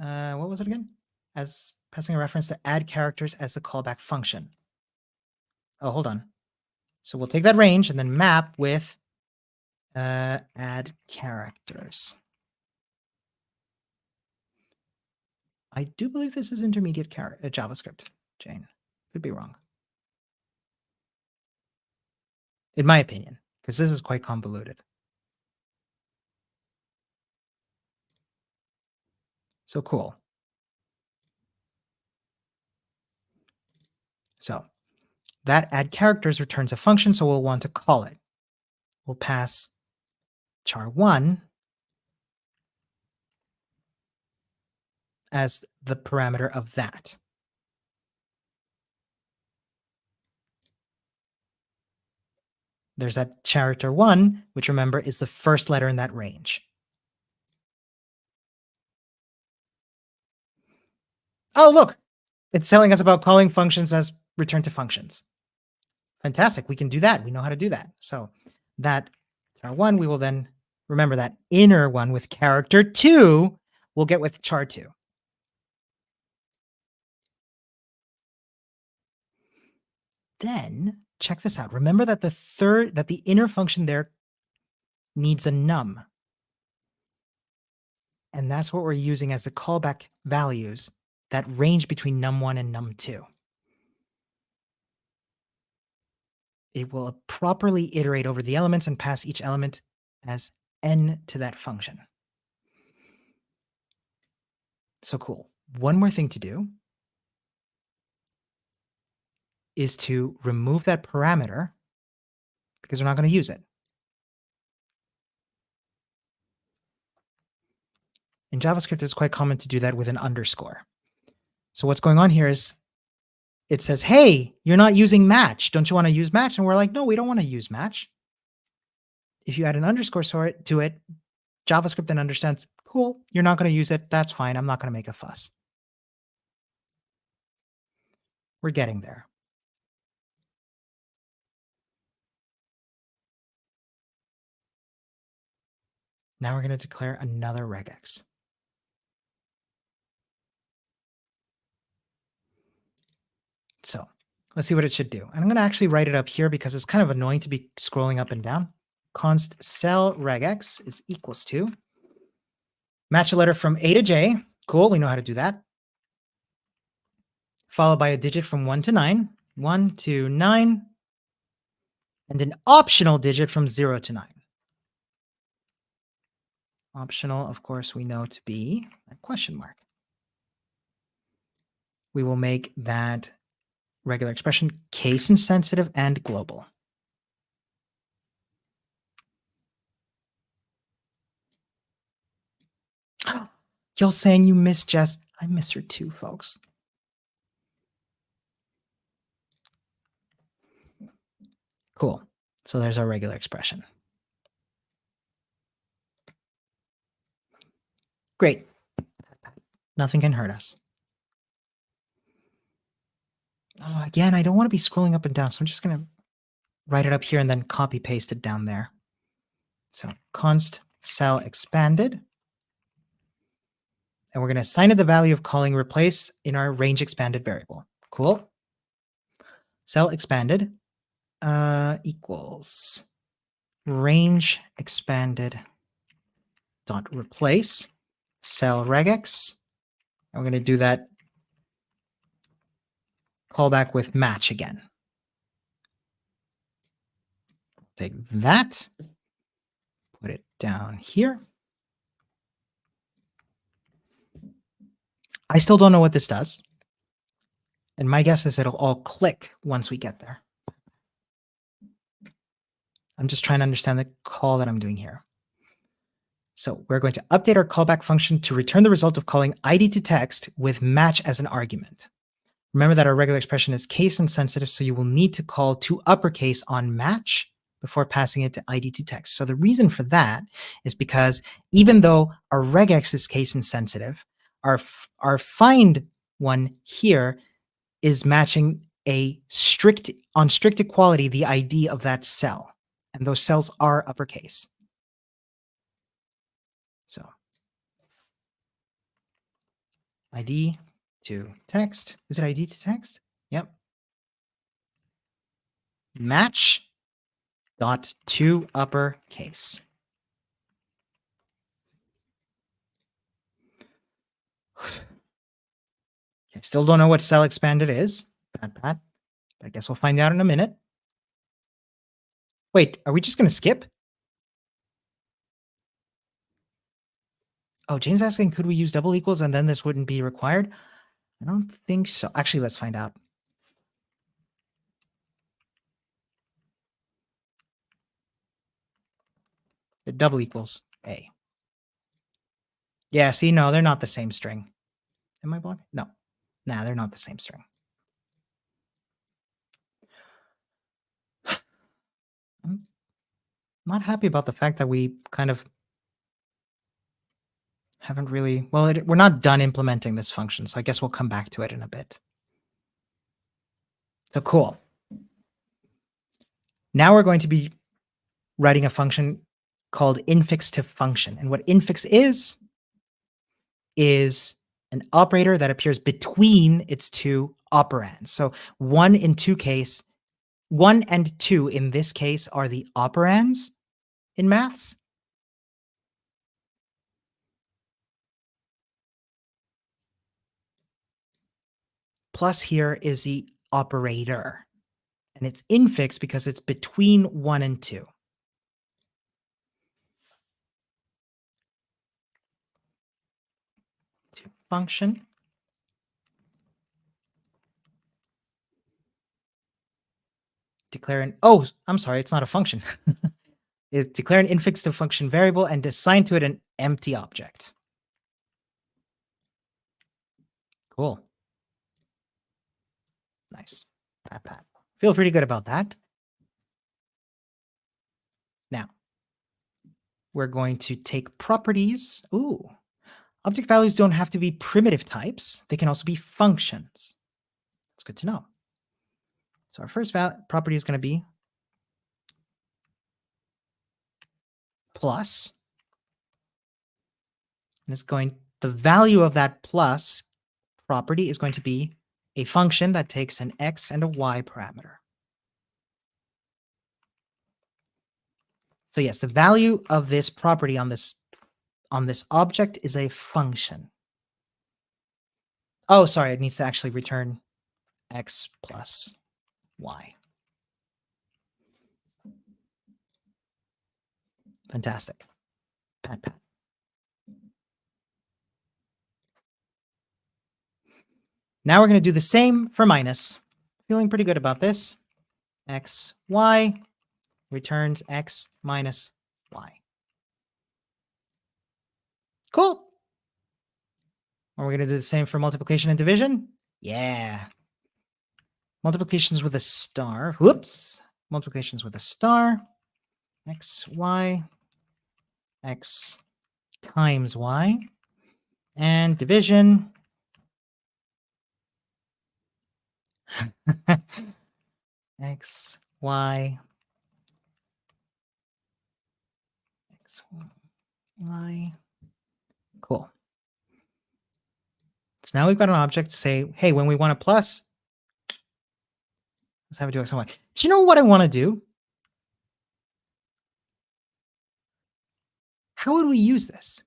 What was it again? As passing a reference to add characters as a callback function. Oh, hold on. So we'll take that range and then map with add characters. I do believe this is intermediate JavaScript, Jane. Could be wrong. In my opinion, because this is quite convoluted. So cool. So that add characters returns a function, so we'll want to call it. We'll pass char1 as the parameter of that. There's that character 1, which remember is the first letter in that range. Oh, look, it's telling us about calling functions as return to functions. Fantastic. We can do that. We know how to do that. So that char1, we will then remember that inner one with character 2, we'll get with char2. Then check this out. Remember that the inner function there needs a num. And that's what we're using as the callback values that range between num1 and num2. It will properly iterate over the elements and pass each element as n to that function. So cool. One more thing to do is to remove that parameter because we're not going to use it. In JavaScript, it's quite common to do that with an underscore. So what's going on here is it says, hey, you're not using match. Don't you want to use match? And we're like, no, we don't want to use match. If you add an underscore to it, JavaScript then understands, cool, you're not going to use it. That's fine. I'm not going to make a fuss. We're getting there. Now we're going to declare another regex. So let's see what it should do. And I'm going to actually write it up here because it's kind of annoying to be scrolling up and down. Const cell regex is equals to match a letter from A to J. Cool. We know how to do that. Followed by a digit from 1 to 9. 1 to 9. And an optional digit from 0 to 9. Optional, of course, we know to be a question mark. We will make that regular expression case insensitive and global. You're saying you miss Jess. I miss her too, folks. Cool. So there's our regular expression. Great. Nothing can hurt us. Oh, again, I don't want to be scrolling up and down, so I'm just going to write it up here and then copy paste it down there. So const cell expanded. And we're going to assign it the value of calling replace in our range expanded variable. Cool. Cell expanded equals range expanded dot replace cell regex. And we're going to do that callback with match again. Take that, put it down here. I still don't know what this does. And my guess is it'll all click once we get there. I'm just trying to understand the call that I'm doing here. So we're going to update our callback function to return the result of calling ID to text with match as an argument. Remember that our regular expression is case insensitive, so you will need to call to uppercase on match before passing it to ID to text. So the reason for that is because even though our regex is case insensitive, our find one here is matching on strict equality the ID of that cell, and those cells are uppercase. So ID to text. Is it ID to text? Yep. Match dot to uppercase. I still don't know what cell expanded is. Pat. I guess we'll find out in a minute. Wait, are we just going to skip? Oh, Jane's asking, could we use double equals and then this wouldn't be required? I don't think so. Actually, let's find out. The double equals A. Yeah, see, no, they're not the same string. Am I blocking? No. Nah, they're not the same string. I'm not happy about the fact that we kind of haven't really, well, we're not done implementing this function, so I guess we'll come back to it in a bit. So cool. Now we're going to be writing a function called infix to function. And what infix is an operator that appears between its two operands. So 1 and 2 in this case are the operands in maths. Plus here is the operator. And it's infix because it's between 1 and 2. Function. Declare an, oh, I'm sorry, it's not a function. It declare an infix to function variable and assign to it an empty object. Cool. Nice. Pat. Feel pretty good about that. Now, we're going to take properties. Ooh, object values don't have to be primitive types. They can also be functions. That's good to know. So our first property is going to be plus. And it's going, the value of that plus property is going to be a function that takes an x and a y parameter. So yes, the value of this property on this object is a function. Oh, sorry, it needs to actually return x plus y. Fantastic. Pat. Now we're going to do the same for minus. Feeling pretty good about this. X, y returns x minus y. Cool. Are we going to do the same for multiplication and division? Yeah. Multiplications with a star. Whoops. Multiplications with a star. X, y, x times y. And division. X, y, x, y. Cool. So now we've got an object to say, hey, when we want a plus, let's have it do x and y. Do you know what I want to do? How would we use this?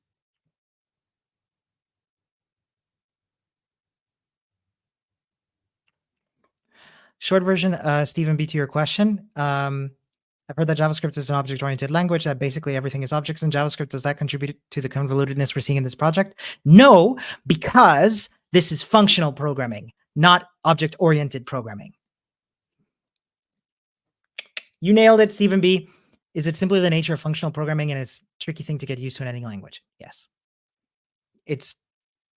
Short version, Stephen B, to your question. I've heard that JavaScript is an object-oriented language, that basically everything is objects in JavaScript. Does that contribute to the convolutedness we're seeing in this project? No, because this is functional programming, not object-oriented programming. You nailed it, Stephen B. Is it simply the nature of functional programming and it's a tricky thing to get used to in any language? Yes. It's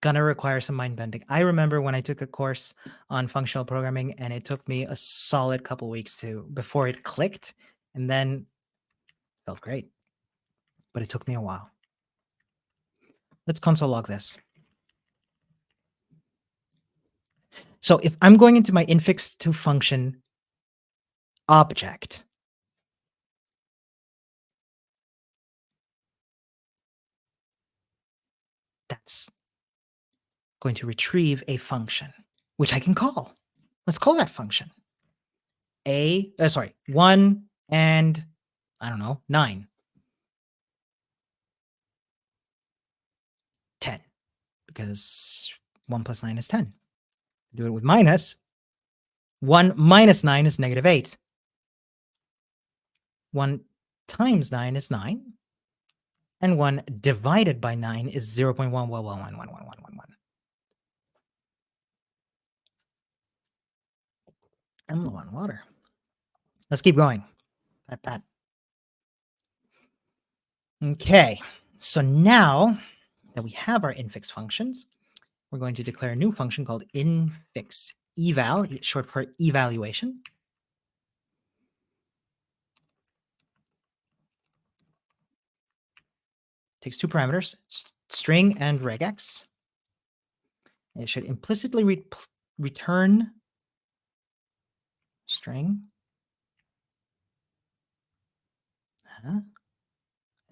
gonna require some mind bending. I remember when I took a course on functional programming and it took me a solid couple weeks before it clicked, and then felt great, but it took me a while. Let's console log this. So if I'm going into my infix to function object, that's going to retrieve a function, which I can call. Let's call that function. 1 and, I don't know, 9. 10, because 1 plus 9 is 10. Do it with minus. 1 minus 9 is negative 8. 1 times 9 is 9. And 1 divided by 9 is 0.1111111. I'm low on water. Let's keep going. Pat, pat. Okay, so now that we have our infix functions, we're going to declare a new function called infix eval, short for evaluation. Takes two parameters, string and regex. And it should implicitly return string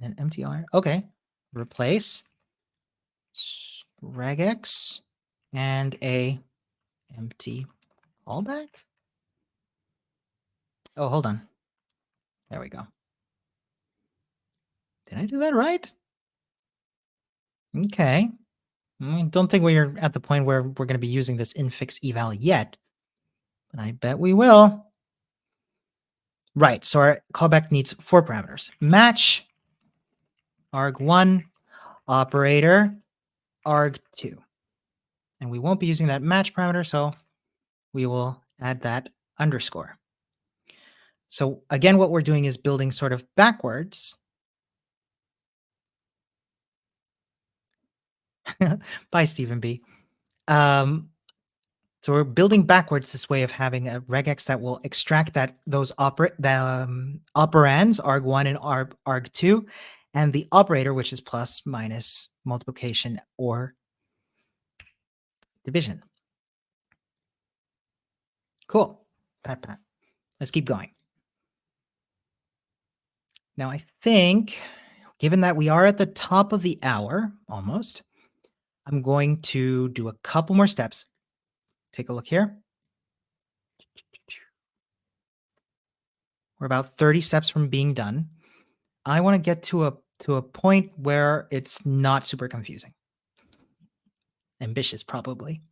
and mtr. Okay, replace regex and a empty callback. Oh, hold on. There we go. Did I do that right? Okay. I don't think we're at the point where we're going to be using this infix eval yet, but I bet we will. Right, so our callback needs 4 parameters. Match, arg1, operator, arg2. And we won't be using that match parameter, so we will add that underscore. So again, what we're doing is building sort of backwards. Bye, Stephen B. So we're building backwards this way of having a regex that will extract those operands, arg1 and arg2, and the operator, which is plus, minus, multiplication, or division. Cool. Pat, pat. Let's keep going. Now, I think, given that we are at the top of the hour, almost, I'm going to do a couple more steps. Take a look here. We're about 30 steps from being done. I want to get to a point where it's not super confusing. Ambitious, probably.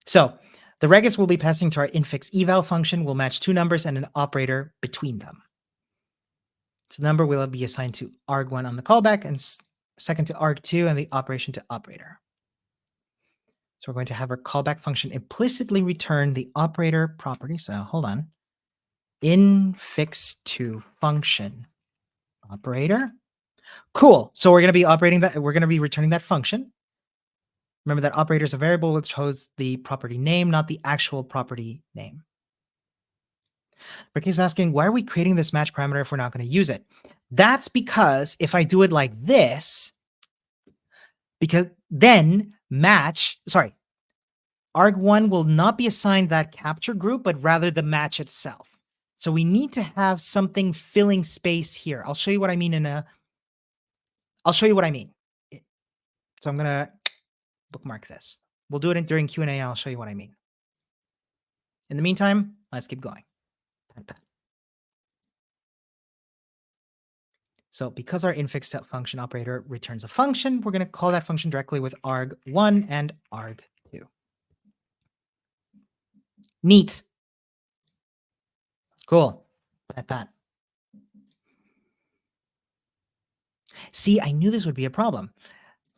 So the regex will be passing to our infix eval function. Will match 2 numbers and an operator between them. So the number will be assigned to arg1 on the callback and second to arg2 and the operation to operator. So we're going to have our callback function implicitly return the operator property. So hold on. Infix to function operator. Cool. So we're going to be operating that. We're going to be returning that function. Remember that operator is a variable which holds the property name, not the actual property name. Rick is asking, why are we creating this match parameter if we're not going to use it? That's because if I do it like this, because then arg1 will not be assigned that capture group, but rather the match itself. So we need to have something filling space here. I'll show you what I mean So I'm going to bookmark this. We'll do it during Q&A and I'll show you what I mean. In the meantime, let's keep going. Pat, pat. So because our infix function operator returns a function, we're going to call that function directly with arg1 and arg2. Neat. Cool. Pat, pat. See, I knew this would be a problem.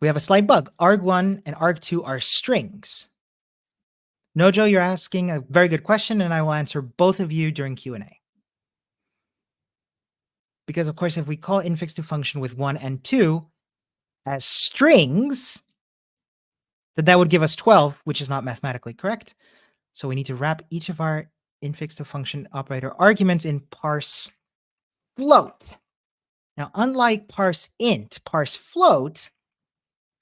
We have a slight bug. arg1 and arg2 are strings. Nojo, you're asking a very good question, and I will answer both of you during Q&A. Because, of course, if we call infix to function with 1 and 2 as strings, then that would give us 12, which is not mathematically correct. So we need to wrap each of our infix to function operator arguments in parse float. Now, unlike parse int, parse float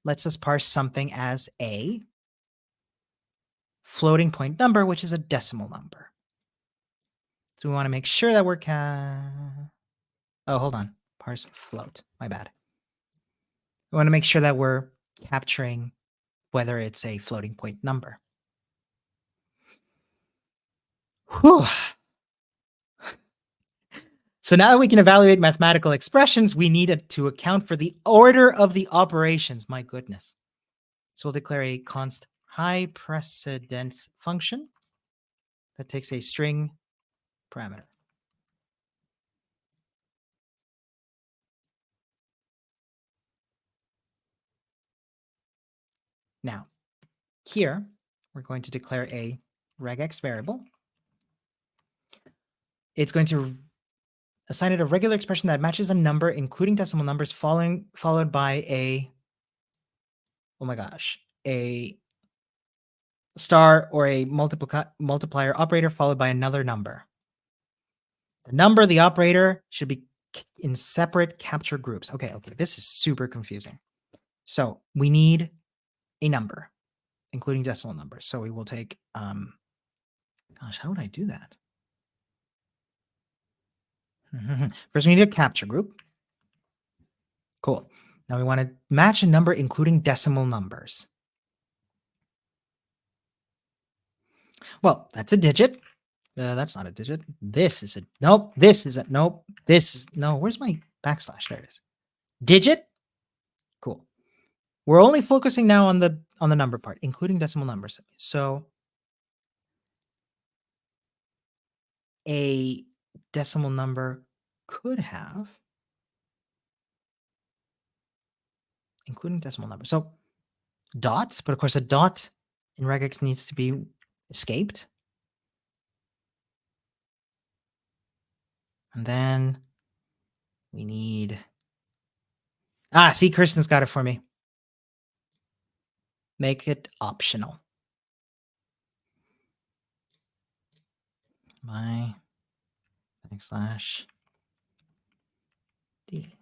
lets us parse something as a floating point number, which is a decimal number. So we want to make sure that we're oh, hold on. Parse float. My bad. We want to make sure that we're capturing whether it's a floating point number. Whew. So now that we can evaluate mathematical expressions, we need to account for the order of the operations. My goodness. So we'll declare a const high precedence function that takes a string parameter. Now, here, we're going to declare a regex variable. It's going to assign it a regular expression that matches a number, including decimal numbers, followed by a, oh my gosh, a star or a multiplier operator followed by another number. The number, the operator should be in separate capture groups. Okay, this is super confusing. So we need a number, including decimal numbers. So we will take, gosh, how would I do that? First, we need a capture group. Cool. Now we want to match a number, including decimal numbers. Well, that's a digit. That's not a digit. This is a, nope. This is a, nope. This is, no, where's my backslash? There it is. Digit. Cool. We're only focusing now on the number part, including decimal numbers. So a decimal number could have, including decimal numbers. So dots, but of course a dot in regex needs to be escaped. And then we need, see, Kirsten's got it for me. Make it optional. My backslash D.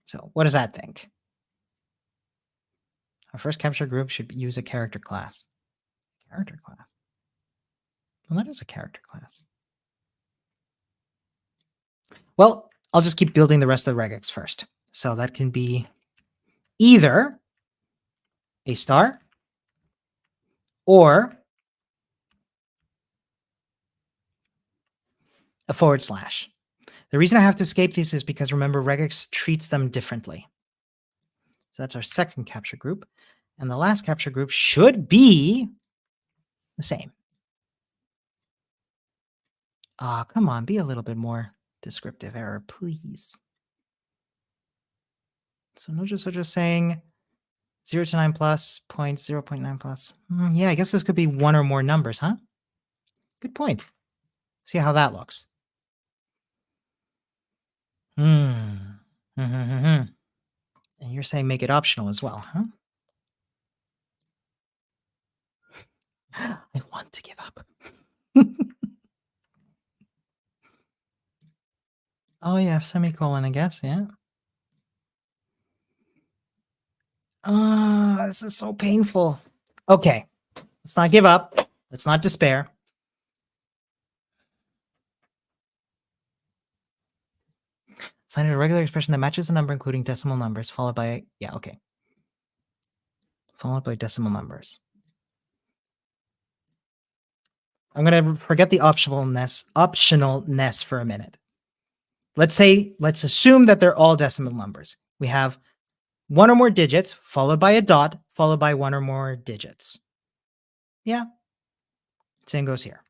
So what does that think? Our first capture group should use a character class. Character class. Well, that is a character class. Well, I'll just keep building the rest of the regex first. So that can be either a star or a /. The reason I have to escape these is because, remember, regex treats them differently. So that's our second capture group. And the last capture group should be the same. Come on, be a little bit more descriptive error, please. So no just saying 0 to 9 plus, 0.9 plus. Yeah, I guess this could be one or more numbers, huh? Good point. See how that looks. And you're saying make it optional as well, huh? I want to give up. Oh, yeah, semicolon, I guess, yeah. This is so painful. Okay, let's not give up. Let's not despair. Assign it a regular expression that matches the number, including decimal numbers, followed by, yeah, okay. Followed by decimal numbers. I'm going to forget the optionalness for a minute. Let's assume that they're all decimal numbers. We have one or more digits, followed by a dot, followed by one or more digits. Yeah. Same goes here.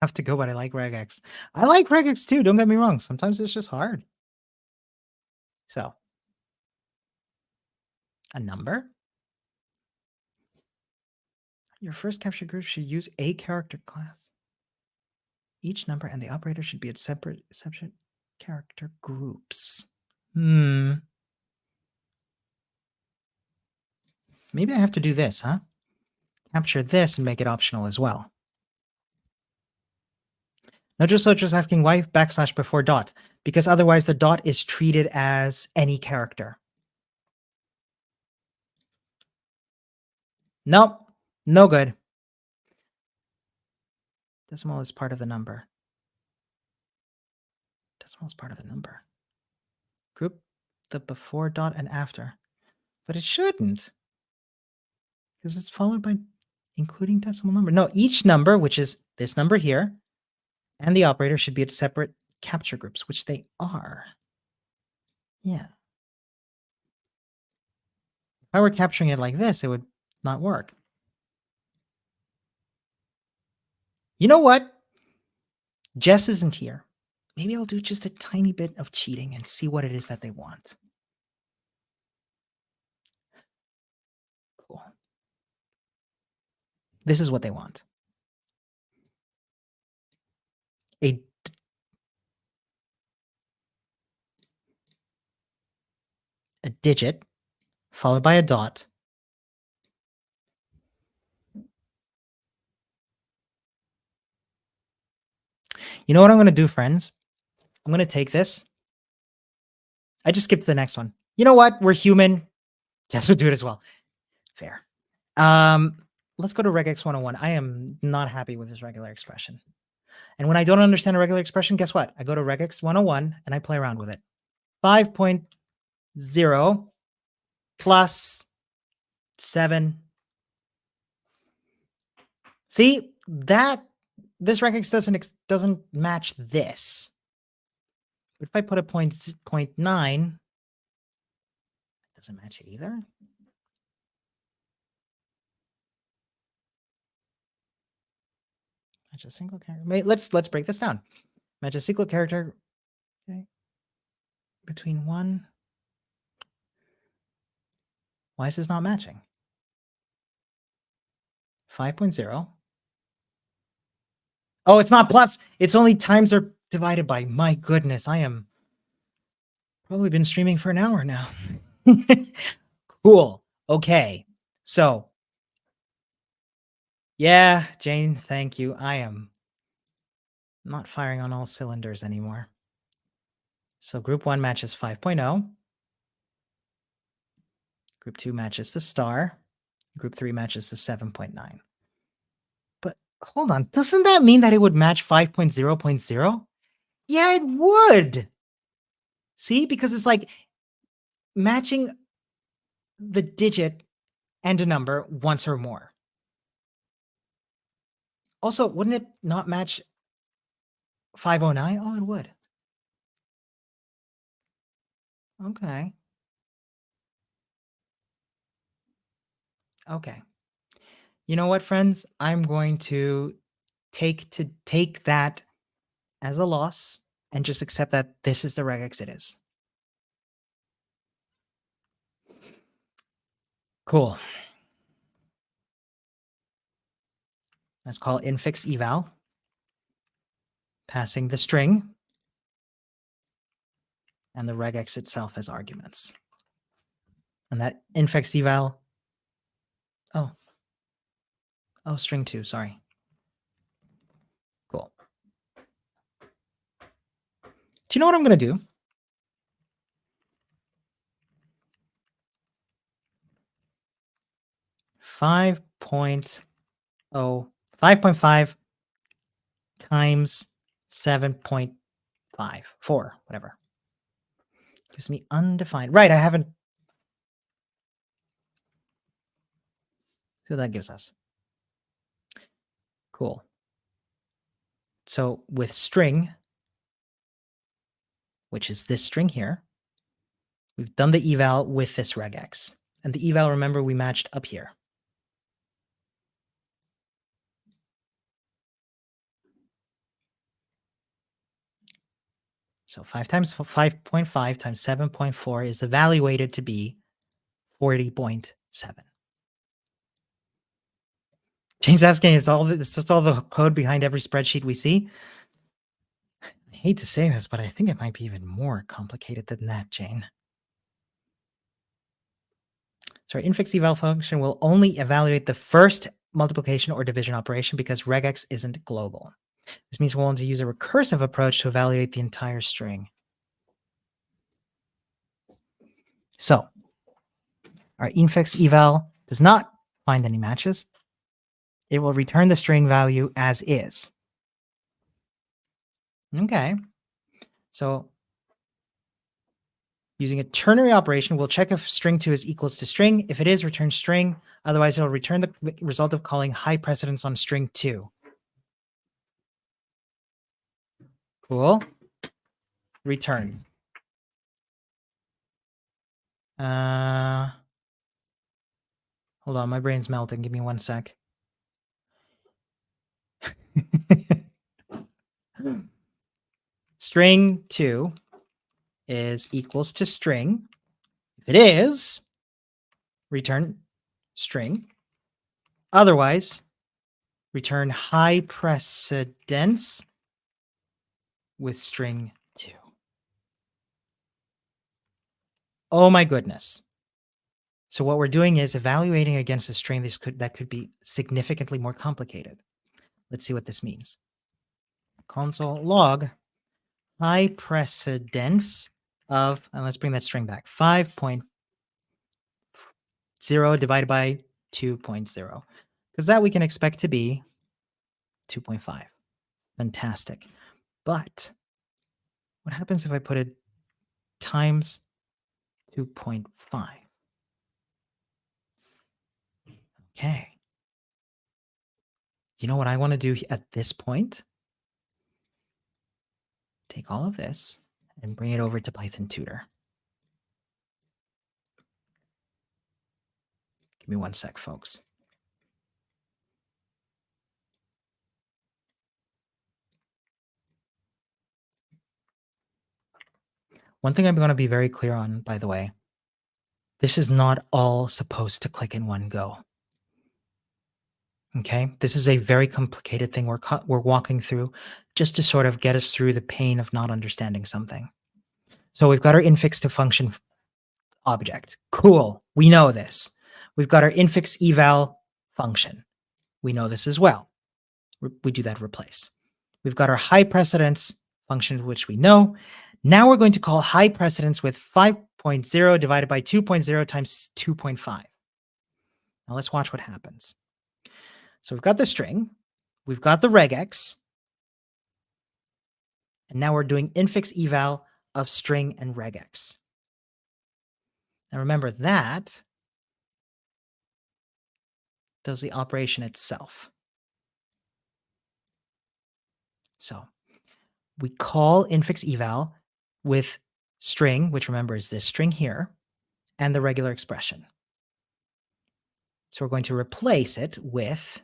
Have to go, but I like regex. I like regex too, don't get me wrong. Sometimes it's just hard. So, a number. Your first capture group should use a character class. Each number and the operator should be at separate character groups. Maybe I have to do this, huh? Capture this and make it optional as well. Now, just asking why backslash before dot, because otherwise the dot is treated as any character. Nope, no good. Decimal is part of the number. Decimal is part of the number. Group the before dot and after. But it shouldn't. Because it's followed by including decimal number. No, each number, which is this number here, and the operator should be at separate capture groups, which they are. Yeah. If I were capturing it like this, it would not work. You know what? Jess isn't here. Maybe I'll do just a tiny bit of cheating and see what it is that they want. Cool. This is what they want. A digit followed by a dot. You know what I'm going to do, friends? I'm going to take this. I just skipped the next one. You know what? We're human. Jess would do it as well. Fair. Let's go to regex 101. I am not happy with this regular expression. And when I don't understand a regular expression, guess what? I go to regex 101 and I play around with it. 5.0 plus 7. See, this regex doesn't match this. But if I put a 0.9, it doesn't match it either. Match a single character. Let's break this down. Match a single character. Okay. Between 1. Why is this not matching? 5.0. Oh, it's not plus. It's only times are divided by. My goodness, I am probably been streaming for an hour now. Cool. Okay. So, yeah, Jane, thank you. I am not firing on all cylinders anymore. So group 1 matches 5.0. Group 2 matches the star. Group 3 matches the 7.9. But hold on, doesn't that mean that it would match 5.0.0? Yeah, it would. See, because it's like matching the digit and a number once or more. Also, wouldn't it not match 509? Oh, it would. Okay. Okay. You know what, friends? I'm going to take that as a loss and just accept that this is the regex it is. Cool. Let's call infix eval, passing the string and the regex itself as arguments. And that infix eval, oh, string 2, sorry. Cool. Do you know what I'm going to do? Five 5.5 times 7.5, 4, whatever. Gives me undefined. Right, I haven't. So that gives us. Cool. So with string, which is this string here, we've done the eval with this regex. And the eval, remember, we matched up here. So 5 times 5.5 times 7.4 is evaluated to be 40.7. Jane's asking, is this all the code behind every spreadsheet we see? I hate to say this, but I think it might be even more complicated than that, Jane. So our infix eval function will only evaluate the first multiplication or division operation because regex isn't global. This means we'll want to use a recursive approach to evaluate the entire string. So our infix eval does not find any matches. It will return the string value as is. Okay. So using a ternary operation, we'll check if string2 is equals to string. If it is, return string. Otherwise, it'll return the result of calling high precedence on string2. Cool. Return. Hold on, my brain's melting. Give me 1 sec. String2 is equals to string. If it is, return string. Otherwise, return high precedence with string2. Oh my goodness. So what we're doing is evaluating against a string that could be significantly more complicated. Let's see what this means. Console log high precedence of, and let's bring that string back, 5.0 divided by 2.0, because that we can expect to be 2.5. Fantastic. But what happens if I put it times 2.5? Okay. You know what I want to do at this point? Take all of this and bring it over to Python Tutor. Give me 1 sec, folks. One thing I'm going to be very clear on, by the way, this is not all supposed to click in one go. Okay, this is a very complicated thing we're walking through just to sort of get us through the pain of not understanding something. So we've got our infix to function object. Cool, we know this. We've got our infix eval function. We know this as well. We do that replace. We've got our high precedence function, which we know. Now we're going to call high precedence with 5.0 divided by 2.0 times 2.5. Now let's watch what happens. So we've got the string, we've got the regex, and now we're doing infix eval of string and regex. Now remember that does the operation itself. So we call infix eval with string, which remember is this string here, and the regular expression. So we're going to replace it with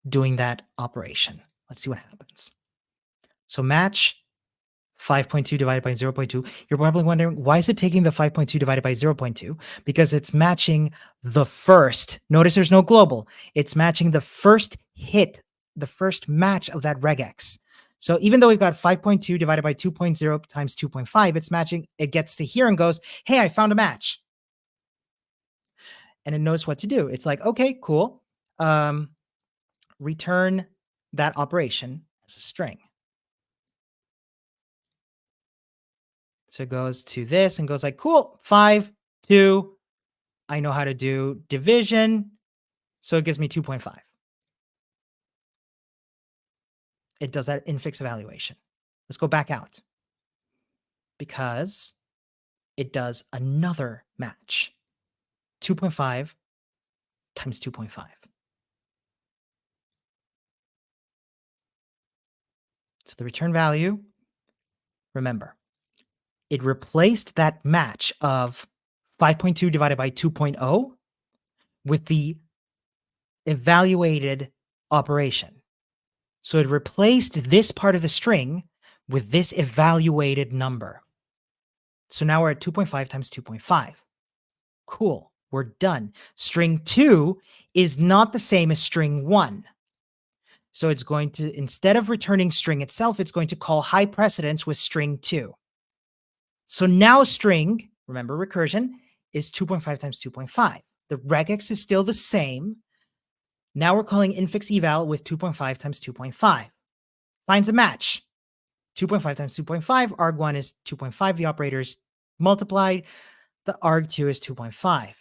doing that operation. Let's see what happens. So match 5.2 divided by 0.2. You're probably wondering, why is it taking the 5.2 divided by 0.2? Because it's matching the first. Notice there's no global. It's matching the first hit, the first match of that regex. So even though we've got 5.2 divided by 2.0 times 2.5, it's matching, it gets to here and goes, hey, I found a match. And it knows what to do. It's like, okay, cool. Return that operation as a string. So it goes to this and goes like, cool, 5, 2. I know how to do division. So it gives me 2.5. It does that infix evaluation. Let's go back out because it does another match. 2.5 times 2.5. So the return value, remember, it replaced that match of 5.2 divided by 2.0 with the evaluated operation. So it replaced this part of the string with this evaluated number. So now we're at 2.5 times 2.5. Cool, we're done. String 2 is not the same as string 1. So it's going to, instead of returning string itself, it's going to call high precedence with string 2. So now string, remember recursion, is 2.5 times 2.5. The regex is still the same. Now we're calling infix eval with 2.5 times 2.5. Finds a match. 2.5 times 2.5, arg1 is 2.5. The operator is multiplied. The arg2 is 2.5.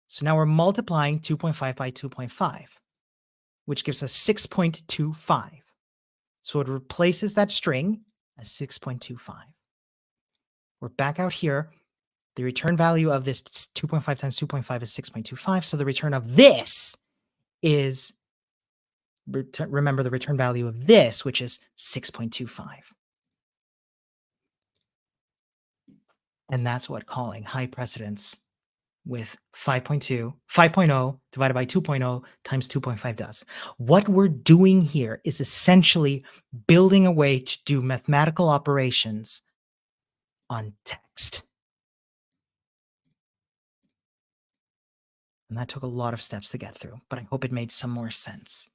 So now we're multiplying 2.5 by 2.5, which gives us 6.25. So it replaces that string as 6.25. We're back out here. The return value of this 2.5 times 2.5 is 6.25. So the return of this is, remember the return value of this, which is 6.25. And that's what calling high precedence with 5.0 divided by 2.0 times 2.5 does. What we're doing here is essentially building a way to do mathematical operations on text. And that took a lot of steps to get through, but I hope it made some more sense.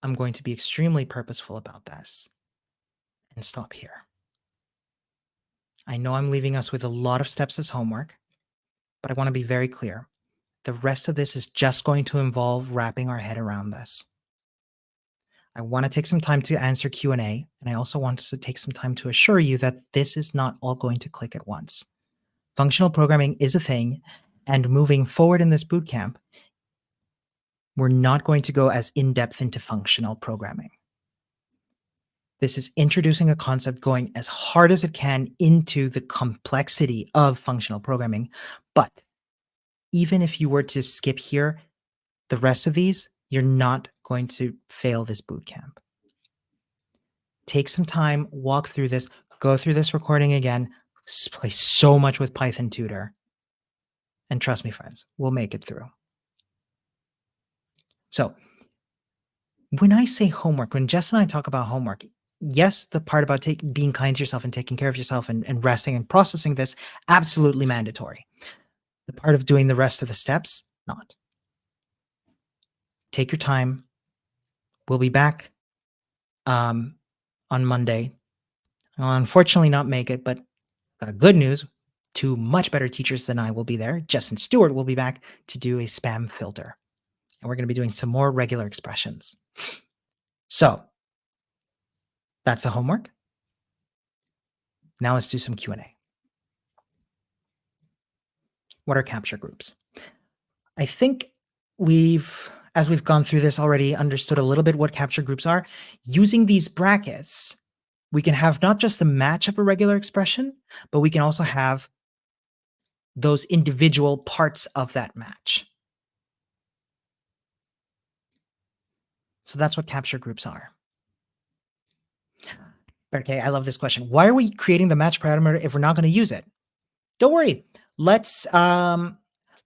I'm going to be extremely purposeful about this and stop here. I know I'm leaving us with a lot of steps as homework, but I want to be very clear. The rest of this is just going to involve wrapping our head around this. I want to take some time to answer Q&A, and I also want to take some time to assure you that this is not all going to click at once. Functional programming is a thing, and moving forward in this bootcamp, we're not going to go as in-depth into functional programming. This is introducing a concept going as hard as it can into the complexity of functional programming. But even if you were to skip here, the rest of these, you're not going to fail this bootcamp. Take some time, walk through this, go through this recording again, play so much with Python Tutor. And trust me, friends, we'll make it through. So when I say homework, when Jess and I talk about homework, yes, the part about being kind to yourself and taking care of yourself and resting and processing this, absolutely mandatory. The part of doing the rest of the steps, not. Take your time. We'll be back on Monday. I'll unfortunately not make it, but good news, two much better teachers than I will be there. Jess and Stuart will be back to do a spam filter. And we're going to be doing some more regular expressions. So that's the homework. Now let's do some Q&A. What are capture groups? I think as we've gone through this already, understood a little bit what capture groups are. Using these brackets, we can have not just the match of a regular expression, but we can also have those individual parts of that match. So that's what capture groups are. Okay, I love this question. Why are we creating the match parameter if we're not going to use it? Don't worry. Let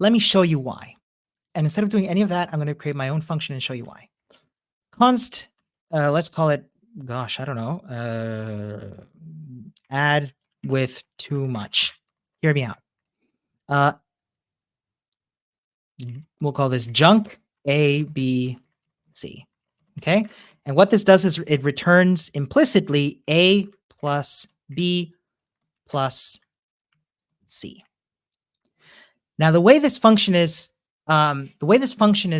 me show you why. And instead of doing any of that, I'm going to create my own function and show you why. Const, let's call it, gosh, I don't know, add with too much. Hear me out. We'll call this junk A, B, C. Okay. And what this does is it returns implicitly A plus B plus C. Now, the way this function is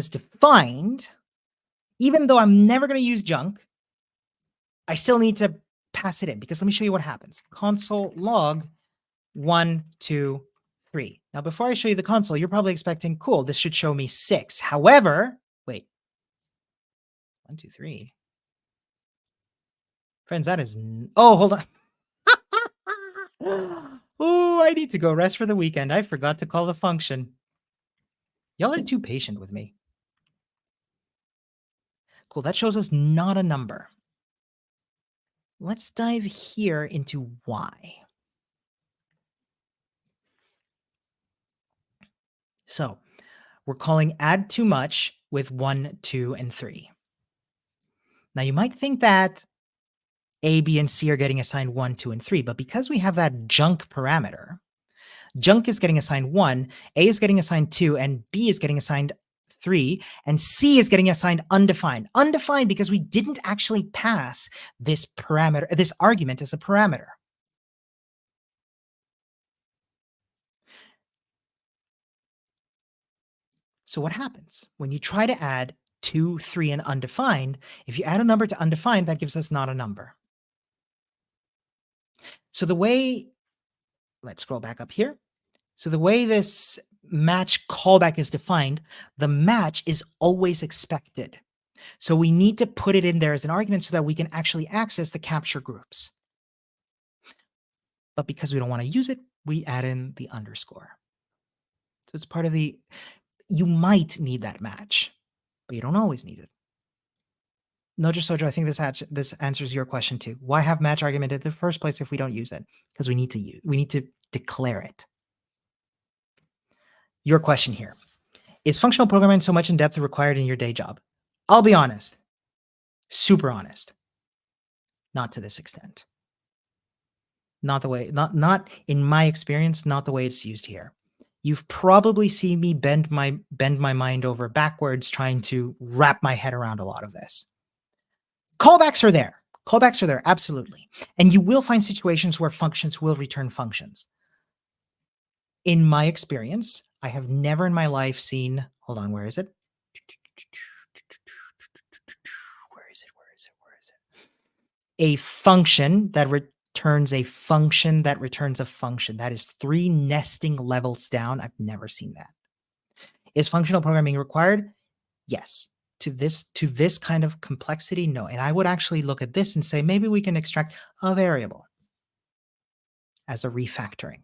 defined, even though I'm never going to use junk, I still need to pass it in because let me show you what happens. Console log 1, 2, 3. Now, before I show you the console, you're probably expecting, cool, this should show me 6. However, wait, 1, 2, 3. Friends, that is, oh, hold on. Oh, I need to go rest for the weekend. I forgot to call the function. Y'all are too patient with me. Cool, that shows us not a number. Let's dive here into why. So we're calling add too much with 1, 2, and 3. Now you might think that A, B, and C are getting assigned 1, 2, and 3, but because we have that junk parameter, junk is getting assigned 1, A is getting assigned 2, and B is getting assigned 3, and C is getting assigned undefined. Undefined because we didn't actually pass this parameter, this argument as a parameter. So what happens when you try to add 2, 3, and undefined? If you add a number to undefined, that gives us not a number. So the way, let's scroll back up here. So the way this match callback is defined, the match is always expected. So we need to put it in there as an argument so that we can actually access the capture groups. But because we don't want to use it, we add in the underscore. So it's part of the, you might need that match, but you don't always need it. Nojo Sojo, I think this answers your question too. Why have match argument in the first place if we don't use it? Because we need to declare it. Your question here. Is functional programming so much in depth required in your day job? I'll be honest, super honest. Not to this extent. Not the way, not in my experience, not the way it's used here. You've probably seen me bend my mind over backwards trying to wrap my head around a lot of this. Callbacks are there. Callbacks are there, absolutely. And you will find situations where functions will return functions. In my experience, I have never in my life seen, hold on, where is it? Where is it? A function that returns a function that returns a function. That is 3 nesting levels down. I've never seen that. Is functional programming required? Yes. To this kind of complexity, no. And I would actually look at this and say, maybe we can extract a variable as a refactoring.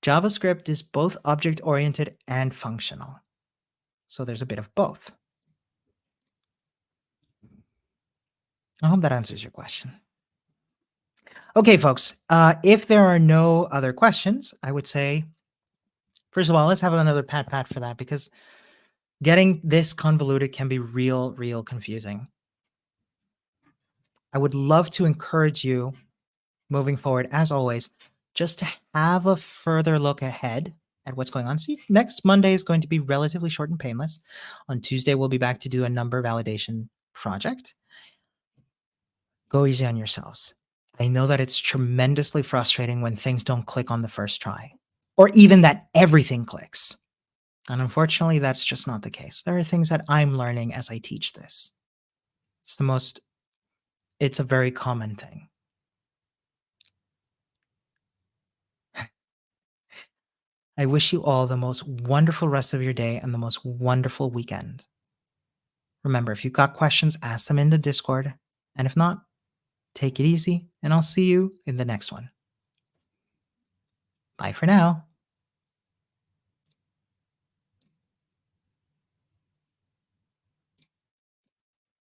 JavaScript is both object-oriented and functional. So there's a bit of both. I hope that answers your question. Okay, folks, if there are no other questions, I would say, first of all, let's have another pat for that, because getting this convoluted can be real confusing. I would love to encourage you moving forward, as always, just to have a further look ahead at what's going on. See, next Monday is going to be relatively short and painless. On Tuesday, we'll be back to do a number validation project. Go easy on yourselves. I know that it's tremendously frustrating when things don't click on the first try, or even that everything clicks. And unfortunately, that's just not the case. There are things that I'm learning as I teach this. It's a very common thing. I wish you all the most wonderful rest of your day and the most wonderful weekend. Remember, if you've got questions, ask them in the Discord. And if not, take it easy, and I'll see you in the next one. Bye for now.